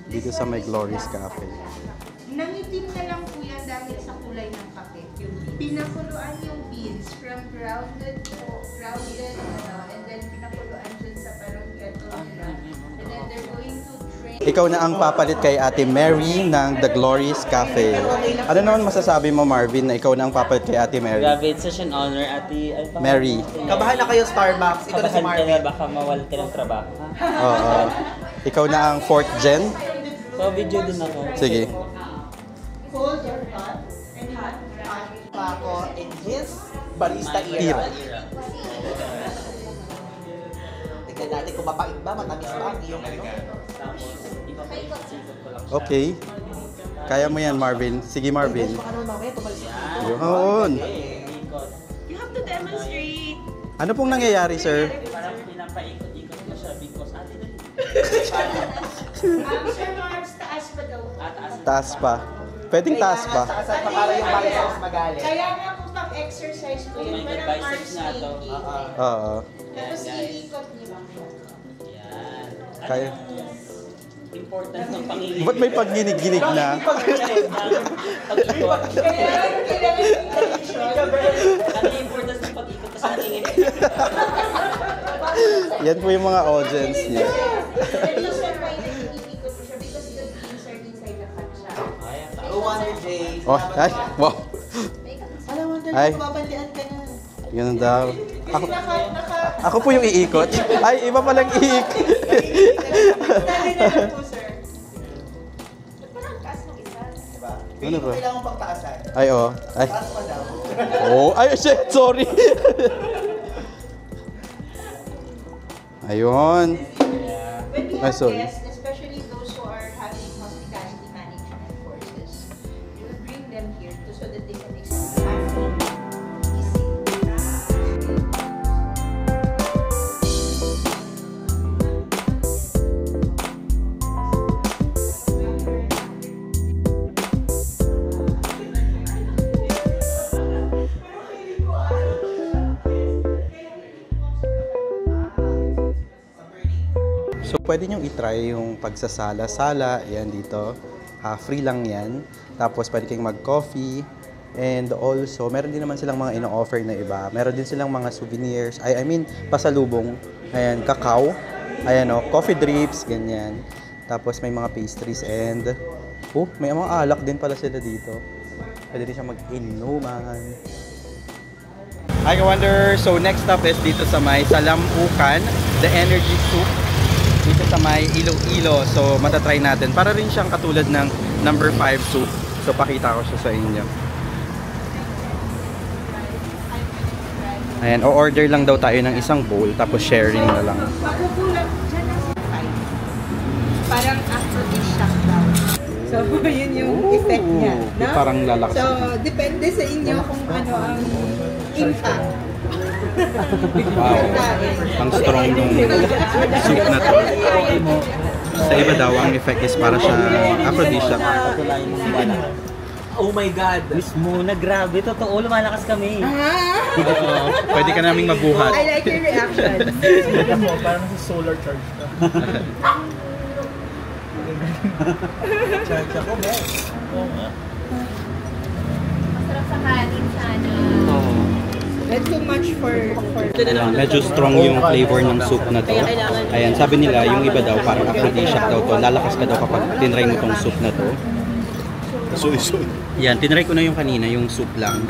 dito sa may Glorious Cafe. Nangitim na lang po yan dahil sa kulay ng kape. Pinakuluan yung beans from grounded, and then pinakuluan dyan sa parang kettle nila. And then they're going to train. Ikaw na ang papalit kay Ate Mary ng The Glorious Cafe. Ano naman masasabi mo, Marvin, na ikaw na ang papalit kay Ate Mary? Grabe, it's such an honor, Ate. Mary. Kabahan na kayo Starbucks. Ito na si Kabahan ka Marvin. na, baka mawal ka ng trabaho. Oo. Ikaw na ang 4th Gen? So, video din ako. Sige. Cold or hot? And hot. Pa ako in his barista era. Tignan natin kung mapait ba, matamis ba ang iyong ano. Okay. Kaya mo yan, Marvin. Sige, Marvin. Baka naman mamaya tumalis na. Yun. You have to demonstrate. Ano pong nangyayari, sir? Parang pinapaikot-ikot ko siya because ate na Sir Mars, taas pa daw. Taas pa. Pwedeng taas pa. Saan pa para yung biceps magaling. Kaya nga po pang exercise po yun. may Parang arms biceps na to. making. Oo. Tapos iikot niyo. Yan. Kaya. Important ng panginig. Ba't may pagginig-ginig na? Pag-ikot. Ano yung importance ng pag-ikot kasi nangingin? Yan po yung mga audience niya. The reason why nag-iikot po siya because the beans are inside the katsa. Oh, Wonder Jay. Oh, ay, wow. Alam mo, Ay. mabandian ka na. Ganun daw. Ako po yung iikot. Ay, iba palang iikot. Dali na lang po, sir. Parang taas ng isa. Diba? Ano ba? Kailangan pagtaasan. Ay, oh. Ay. Taas pa daw. Oh, ay, shit, sorry. Ayun. When we Ay, have sorry. guests, especially those who are having hospitality management courses, we will bring them here so that they can experience easy. So, pwede nyo itry yung pagsasala-sala. Ayan dito. Free lang yan. Tapos, pwede kayong mag-coffee. And also, meron din naman silang mga ino-offer na iba. Meron din silang mga souvenirs. I mean, pasalubong. Ayan, kakao. Ayan o, coffee drips, ganyan. Tapos, may mga pastries and... Oh, may mga alak din pala sila dito. Pwede din siya mag-inuman. Hi, Wonder! So, next stop is dito sa may Salamucan, the energy soup. Dito sa may Iloilo. So, matatry natin. Para rin siyang katulad ng number 5 soup. So, pakita ko siya sa inyo. Ayan, o-order lang daw tayo ng isang bowl, tapos sharing na lang. Magugulat dyan na sa 5. Parang after-shock daw. So, yun yung effect niya. No? Parang lalakas. So, depende sa inyo kung ano ang impact. Wow. Ang strong nung soup na to. Sa iba daw, ang effect is para sa aphrodisiac. Oh my God! Miss Mona, grabe. Totoo, lumalakas kami. Pwede ka naming mabuhat. I like your reaction. Parang sa solar charge ka. Charge ako, guys. Oo nga. Masarap sa kanin sana. That's too much for Medyo strong yung flavor ng soup na to. Ayan, sabi nila, yung iba daw, parang aphrodisiac daw to. Lalakas ka daw kapag tinry mo tong soup na to. Yan, tinry ko na yung kanina, yung soup lang.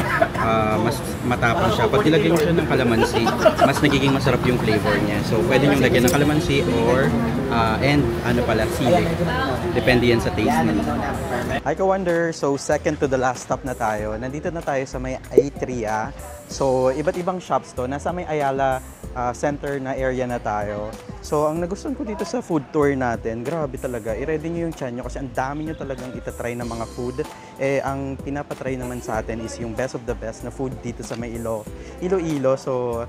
Mas matapang siya. Pag nilagyan mo siya ng kalamansi, mas nagiging masarap yung flavor niya. So, pwede nyo lagyan ng kalamansi or, sili. Depende yan sa taste nila. Hi ka-Wonder! So, second to the last stop na tayo. Nandito na tayo sa may Atria. So, iba't ibang shops to. Nasa may Ayala Center na area na tayo. So, ang nagustuhan ko dito sa food tour natin, grabe talaga. I-ready nyo yung tiyan nyo kasi ang dami nyo talagang itatry ng mga food. Ang pinapatry naman sa atin is yung best of the best na food dito sa may Iloilo. So,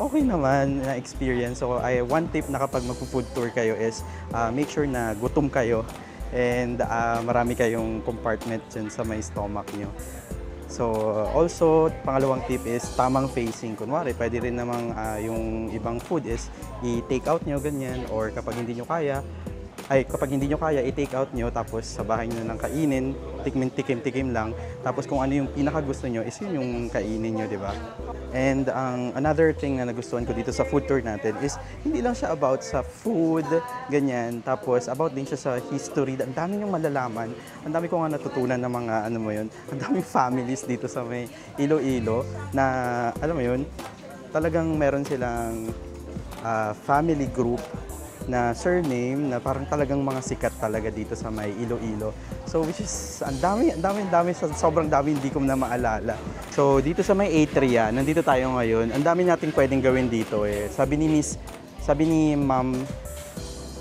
okay naman na experience. So, one tip na kapag mag-food tour kayo is make sure na gutom kayo and marami kayong compartment dyan sa may stomach nyo. So, also, pangalawang tip is tamang facing. Kunwari, pwede rin namang yung ibang food is i-take out nyo ganyan or kapag hindi nyo kaya, i-take out nyo tapos sa bahay nyo nang kainin, tikim-tikim lang. Tapos kung ano yung pinaka-gusto nyo is yun yung kainin nyo, di ba? And another thing na nagustuhan ko dito sa food tour natin is hindi lang siya about sa food, ganyan. Tapos about din siya sa history. Ang dami nyong malalaman. Ang dami ko nga natutunan ng mga ang daming families dito sa may Iloilo na alam mo yun, talagang meron silang family group na surname na parang talagang mga sikat talaga dito sa may Iloilo. So which is ang dami, sobrang dami hindi ko na maalala. So dito sa may Atria, nandito tayo ngayon. Ang dami nating pwedeng gawin dito eh. Sabi ni Ma'am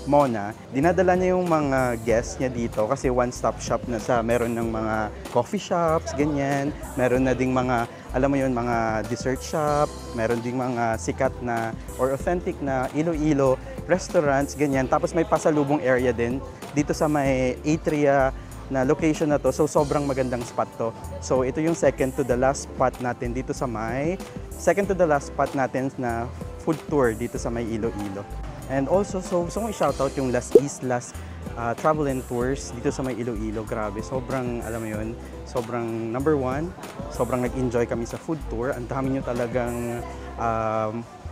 Mona, dinadala niya yung mga guests niya dito kasi one-stop shop na sa meron ng mga coffee shops, ganyan. Meron na ding mga, alam mo yun, mga dessert shop. Meron ding mga sikat na or authentic na Iloilo restaurants, ganyan. Tapos may pasalubong area din dito sa may Atria na location na to. So, sobrang magandang spot to. So, ito yung second to the last spot natin dito sa may na food tour dito sa may Iloilo. And also, so gusto kong i-shoutout yung Las Islas Travel and Tours dito sa may Iloilo. Grabe, sobrang, alam mo yun, sobrang number one. Sobrang nag-enjoy kami sa food tour. Ang dami nyo talagang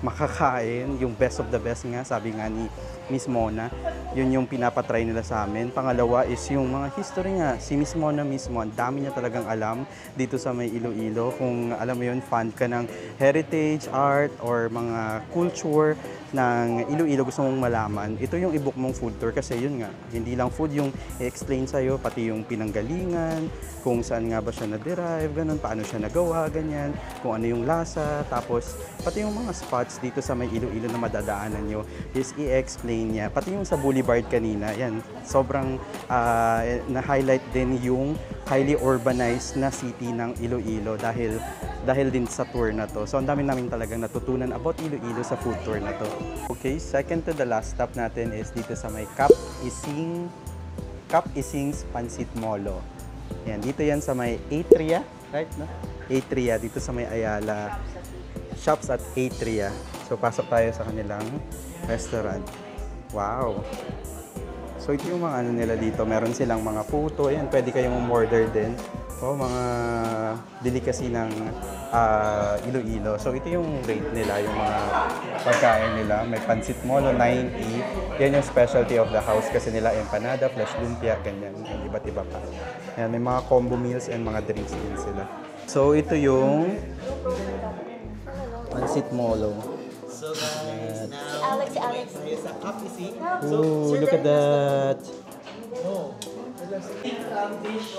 makakain, yung best of the best nga, sabi nga ni Miss Mona. Yun yung pinapatry nila sa amin. Pangalawa is yung mga history nga. Si Miss Mona mismo, ang dami niya talagang alam dito sa may Iloilo. Kung alam mo yun, fan ka ng heritage, art, or mga culture ng Iloilo gusto mong malaman, ito yung i-book mong food tour kasi yun nga, hindi lang food yung i-explain sa'yo, pati yung pinanggalingan, kung saan nga ba siya na-derive, ganun, paano siya nagawa, ganyan, kung ano yung lasa, tapos pati yung mga spots dito sa may Iloilo na madadaanan nyo is i-explain niya. Pati yung sa Boulevard kanina, yan, sobrang na-highlight din yung highly urbanized na city ng Iloilo dahil din sa tour na to. So, ang dami namin talagang natutunan about Iloilo sa food tour na to. Okay, second to the last stop natin is dito sa may Cap Ising's Pancit Molo. Yan, dito yan sa may Atria, right? No? Atria, dito sa may Ayala. Shops at Atria. So, pasok tayo sa kanilang restaurant. Wow! So, ito yung mga ano nila dito. Meron silang mga puto. Ayan, pwede kayong umorder din. O, mga delicacy ng Iloilo. So, ito yung rate nila, yung mga pagkain nila. May pancit molo, 90. Yan yung specialty of the house kasi nila empanada, flesh lumpia, ganyan. Iba't iba pa. Ayan, may mga combo meals and mga drinks din sila. So, ito yung pancit molo. So guys, Si Alex. sa Cap Ising. Ooh, look at that! Dish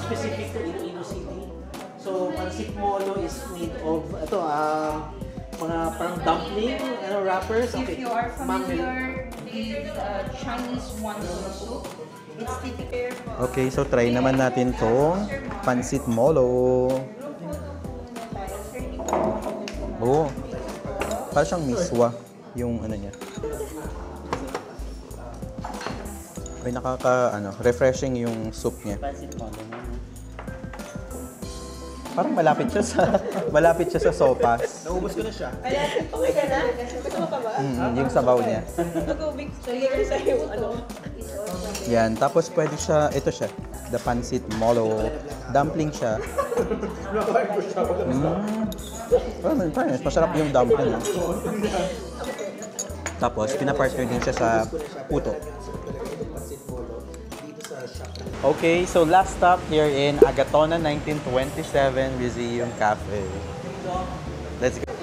specific to Iloilo City. So, pancit molo is made of mga parang dumpling, wrappers. If you are familiar with Chinese wonton soup, it's typical. Okay, so try naman natin tong pancit molo. Oh, parang siyang miswa yung ano niya. Ay, refreshing yung soup niya. Parang malapit siya sa sopas. Naubos ko na siya. Okay ka na? Gusto mo pa ba? Yung sabaw niya. Tubig. Sorry sa'yo. Yan, tapos pwede siya, ito siya, the pancit molo. Dumpling siya. Masarap yung dumpling. Tapos, pinapartner din siya sa puto. Okay, so last stop here in Agatona 1927 Museum Cafe. Let's go. Good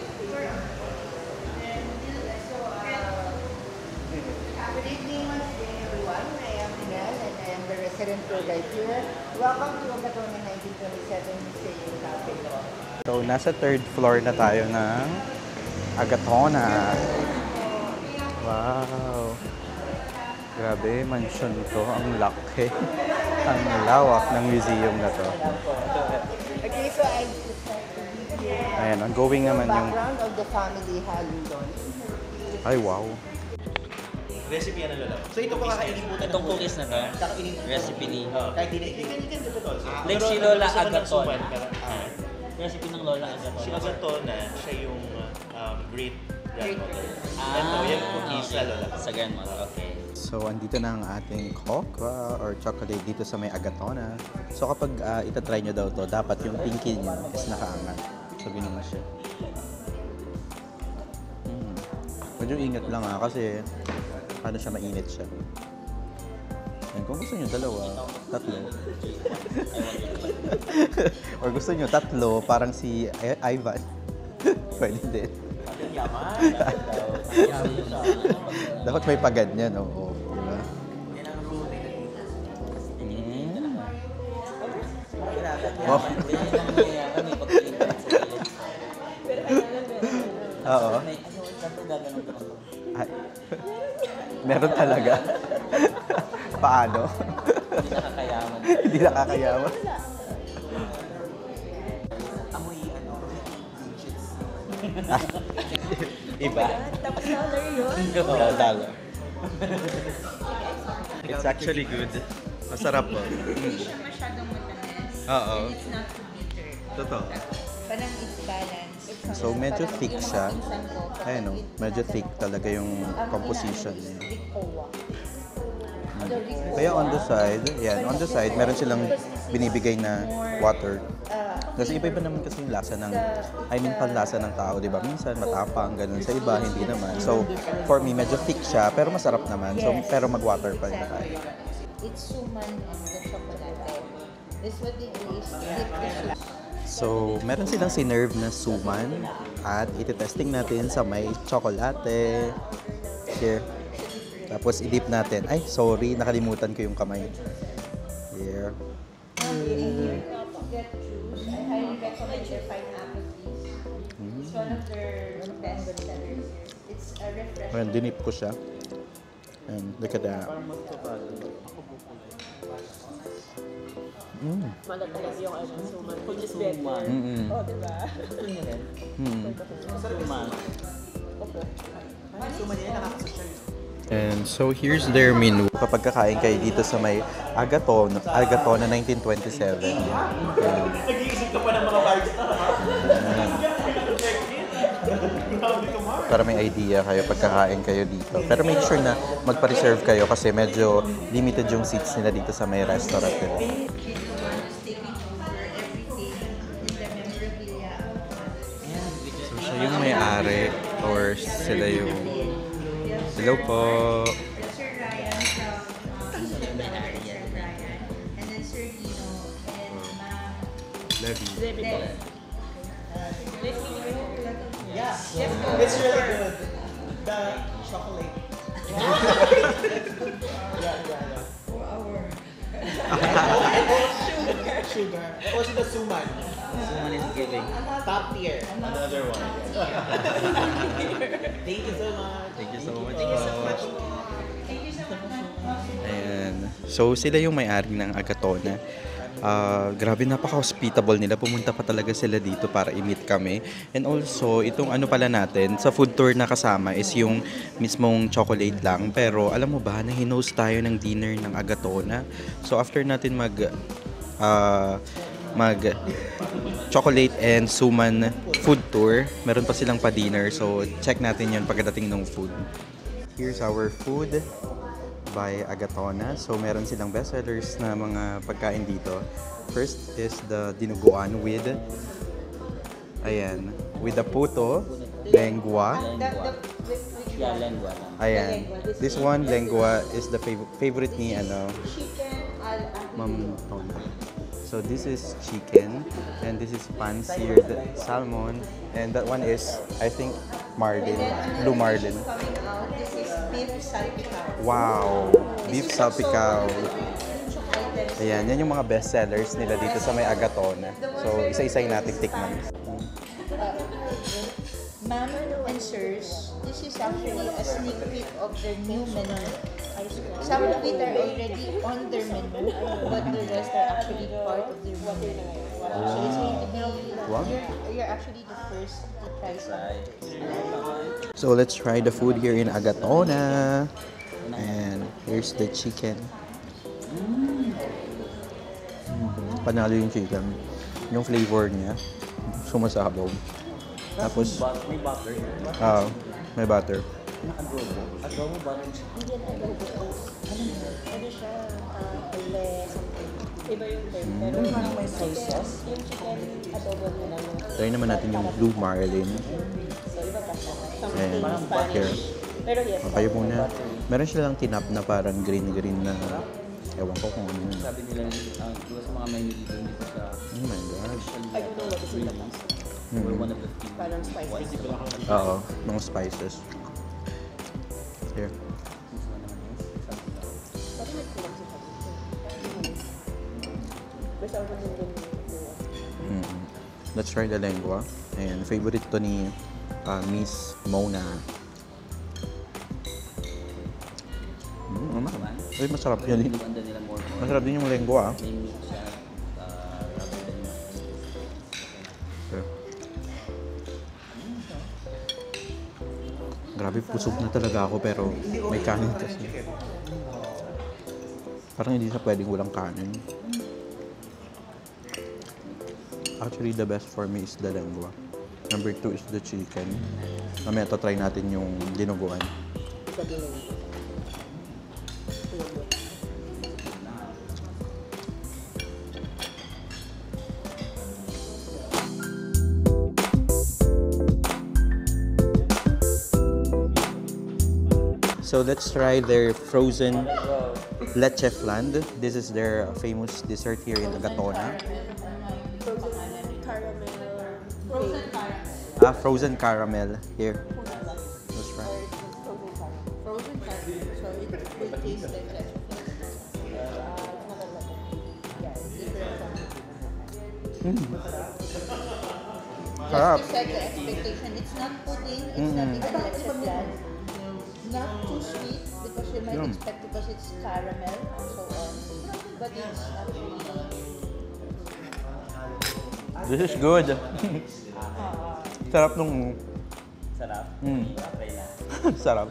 evening once again, everyone. I am Mel and I am the resident tour guide here. Welcome to Agatona 1927 Museum Cafe. So, nasa third floor na tayo ng Agatona. Wow! Grabe, mansion to. Ang laki. Ang lawak ng museum na to. Okay, so I Ayan, ongoing naman yung... background of the family Halundon. Ay, wow. Recipe yan na lola. So ito po kakainin po Itong cookies na to, Kakainin recipe ni... kahit hindi Like si Lola Agatona. Recipe ng Lola Agatona. Si Agatona, siya yung great grandmother. Ito, yung cookies na lola. Sa grandmother, okay. So, andito na ang ating cocoa or chocolate dito sa may Agatona. So, kapag itatry nyo daw to, dapat yung pinky nyo is nakaangat. So, ganyan na siya. Medyo ingat lang kasi ano siya, mainit siya. Yan, kung gusto nyo dalawa, tatlo. Or gusto nyo tatlo, parang si Ivan. Pwede din. Dapat may paganyan, oo. Diba? Oh. Oo. Ay. Meron talaga. Paano? Hindi nakakayaman. Hindi nakakayaman. Iba? Tapos dollar yun. $1. It's actually good. Masarap po. Hindi siya masyadong matamis. Oo. And it's not too bitter. Totoo. Parang it's balanced. So, medyo thick siya. Ayun o, medyo thick talaga yung composition niya. Kaya on the side, yan, on the side, meron silang binibigay na water. Kasi iba-iba naman kasi yung lasa ng, panlasa ng tao, di ba? Minsan matapang, ganun. Sa iba, hindi naman. So, for me, medyo thick siya, pero masarap naman. So, pero mag-water pa rin na tayo. It's suman and the chocolate. This what they use. So, meron silang sinerve na suman at iti-testing natin sa may chocolate. Here. Tapos, i-dip natin. Ay, sorry, nakalimutan ko yung kamay. Here. Get juice. I highly recommend their pineapple juice. It's one of their best sellers. It's a refreshing. Ayan, dinip ko siya. And look at that. Malat talaga yung suman. Kung is better. Oh, diba? And so here's their menu. Kapag kakain kayo dito sa may Agatona 1927. Nag-iisip ka pa ng mga barista. Para may idea kayo pag kakain kayo dito. Pero make sure na magpa-reserve kayo kasi medyo limited yung seats nila dito sa may restaurant nila. So siya yung may-ari or sila yung... Hello po! Sir Ryan from Sir Ryan. And then Sir Dino and Ma'am Levy. Yeah, it's really good. The chocolate. Sugar. Also the suman. Suman is giving. Top tier. Another one. Thank you so much. Thank you so much. Thank you so much. Ayan. So, sila yung may-ari ng Agatona. Grabe, napaka-hospitable nila. Pumunta pa talaga sila dito para i-meet kami. And also, itong ano pala natin, sa food tour na kasama is yung mismong chocolate lang. Pero alam mo ba, na hinost tayo ng dinner ng Agatona. So, after natin mag chocolate and suman food tour. Meron pa silang pa-dinner. So, check natin yun pagdating ng food. Here's our food by Agatona. So, meron silang bestsellers na mga pagkain dito. First is the dinuguan with with the puto, lengua. Yeah, lengua. Ayan. This one, lengua, is the favorite ni Ma'am Tona. So this is chicken, and this is pan-seared salmon, and that one is, I think, marlin, blue marlin. This is beef salpicao. Wow! Beef salpicao. Ayan, yan yung mga best sellers nila dito sa may Agatona. So, isa-isay natin tikman. Ma'am and sirs, this is actually a sneak peek of their new menu. Some of it are already on their menu, but the rest are actually part of their menu. So it's going to be, you're actually the first to try some. So, let's try the food here in Agatona. And here's the chicken. Panalo yung chicken. Yung flavor niya, sumasabaw. Tapos, May butter. may butter. Adobo butter. Hindi yan adobo. Ano siya? Iba yung term. Pero parang may soy sauce. Yung chicken adobo nila. Try naman natin yung blue marlin. So iba pa siya. And Something here. Spanish. Pero yes. Kayo muna. Meron silang tinap na parang green-green na ewan ko kung ano yun. Sabi nila, diba sa mga menu dito, hindi ko siya Oh my gosh. I don't know what is in the box. or one of the few. Parang spicy. Oo, mga spices. Here. Parang may kulang sa pagkakas. Basta ako din din. Let's try the lengua. And favorite to ni Miss Mona. Ay, masarap yan. Niluwanda nila more. Masarap din yung lengua. May meat siya rather than Here. Grabe, pusog na talaga ako pero may kanin kasi. Parang hindi na pwedeng walang kanin. Actually, the best for me is the lengua. Number 2 is the chicken. Mamaya try natin yung dinuguan. So let's try their frozen leche flan. This is their famous dessert here in Agatona. Frozen caramel here. Let's try. Frozen caramel, so it will taste like that. Sarap. Just to set the expectation, it's not pudding, it's not even leche flan. Not too sweet because you might expect because it's caramel and so on. But it's actually This is good. Sarap nung... sarap. Try na. Sarap.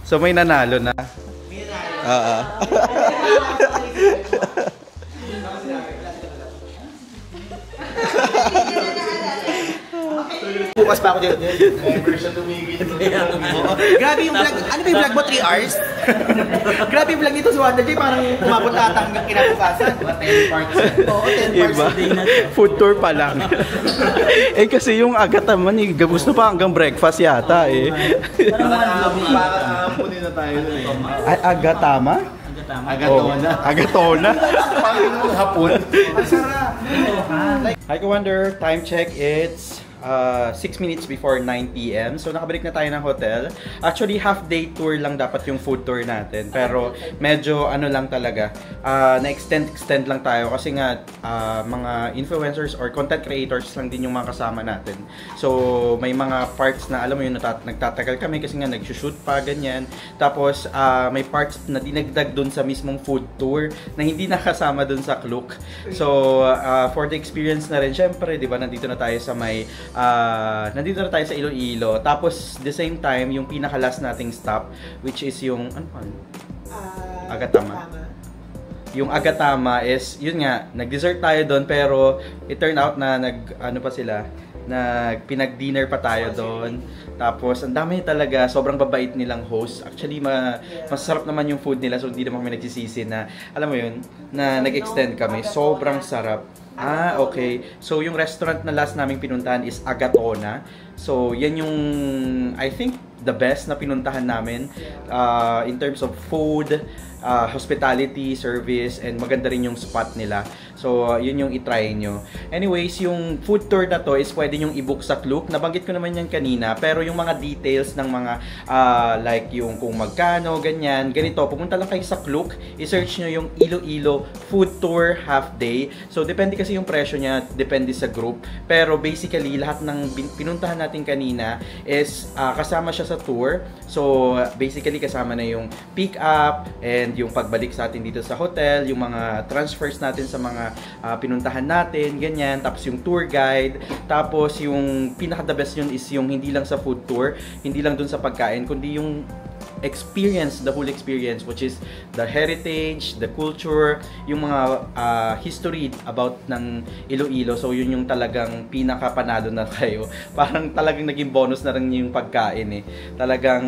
So may nanalo na. Bukas pa ako dito. Grabe yung vlog. Ano ba yung vlog mo? 3 hours? Grabe yung vlog dito sa Wonder J. Parang umabot ata hanggang kinabukasan. 10 parts. Oo, 10 parts. Iba. Food tour pa lang. Eh kasi yung Agatama ni gusto pa hanggang breakfast yata eh. Pakakaampunin na tayo nun eh. Ay, Agatama? Agatona. Agatona. Panginoong hapon. Hi, Wonder. Time check. It's 6 minutes before 9 p.m. So, nakabalik na tayo ng hotel. Actually, half-day tour lang dapat yung food tour natin. Pero, medyo ano lang talaga. Na-extend lang tayo kasi nga mga influencers or content creators lang din yung mga kasama natin. So, may mga parts na alam mo yun, nagtatagal kami kasi nga nag-shoot pa, ganyan. Tapos, may parts na dinagdag dun sa mismong food tour na hindi nakasama dun sa Klook. So, for the experience na rin, syempre, di ba, nandito na tayo sa may sa Iloilo. Tapos, the same time, yung pinaka-last nating stop, which is yung, ano pa? Agatama. yung Agatama is, yun nga, nag-dessert tayo doon pero it turned out na pinag-dinner pa tayo doon. Tapos, ang dami talaga, sobrang babait nilang host. Actually, masarap naman yung food nila, so hindi naman kami nagsisisi na, alam mo yun, na nag-extend kami. Sobrang sarap. Ah, okay. So, yung restaurant na last naming pinuntahan is Agatona. So, yan yung, I think, the best na pinuntahan namin in terms of food, hospitality, service, and maganda rin yung spot nila. So, yun yung itry nyo. Anyways, yung food tour na to is pwede nyong i-book sa Klook. Nabanggit ko naman yan kanina, pero yung mga details ng mga, like yung kung magkano, ganyan, ganito, pumunta lang kayo sa Klook, i-search nyo yung Iloilo Food Tour Half Day. So, depende kasi yung presyo niya, depende sa group. Pero basically, lahat ng pinuntahan natin kanina is kasama siya sa tour. So, basically, kasama na yung pick up and yung pagbalik sa atin dito sa hotel, yung mga transfers natin sa mga pinuntahan natin, ganyan. Tapos yung tour guide. Tapos yung pinaka-the best yun is yung hindi lang sa food tour, hindi lang dun sa pagkain, kundi yung experience, the whole experience, which is the heritage, the culture, yung mga history about ng Iloilo. So yun yung talagang pinaka-panalo na kayo. Parang talagang naging bonus na rin yung pagkain eh. Talagang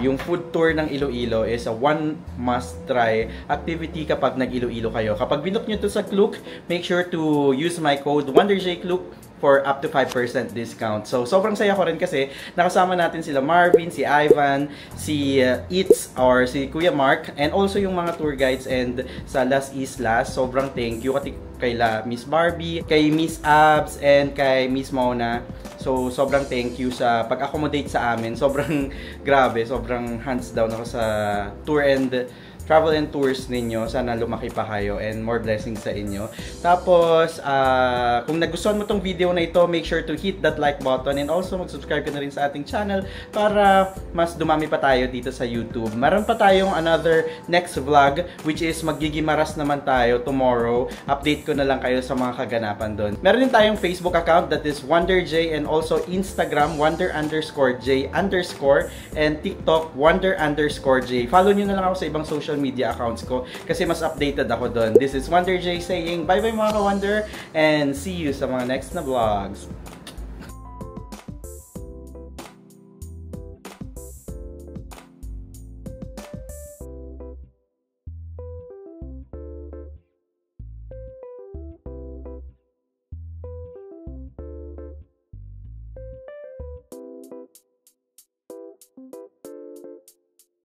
yung food tour ng Iloilo is a one must try activity kapag nag-Iloilo kayo. Kapag binook nyo to sa Klook, make sure to use my code WonderJKlook for up to 5% discount. So, sobrang saya ko rin kasi nakasama natin sila Marvin, si Ivan, si Itz, or si Kuya Mark, and also yung mga tour guides and sa Las Islas. Sobrang thank you kay Miss Barbie, kay Miss Abs, and kay Miss Mona. So, sobrang thank you sa pag-accommodate sa amin. Sobrang grabe, sobrang hands down ako sa tour and travel and tours ninyo. Sana lumaki pa kayo and more blessings sa inyo. Tapos, kung nagustuhan mo tong video na ito, make sure to hit that like button and also mag-subscribe ka na rin sa ating channel para mas dumami pa tayo dito sa YouTube. Meron pa tayong another next vlog which is magigimaras naman tayo tomorrow. Update ko na lang kayo sa mga kaganapan doon. Meron din tayong Facebook account that is WonderJ and also Instagram Wonder_J_ and TikTok Wonder_J. Follow nyo na lang ako sa ibang social media accounts ko kasi mas updated ako doon. This is WonderJ saying bye bye mga ka-Wonder and see you sa mga next na vlogs.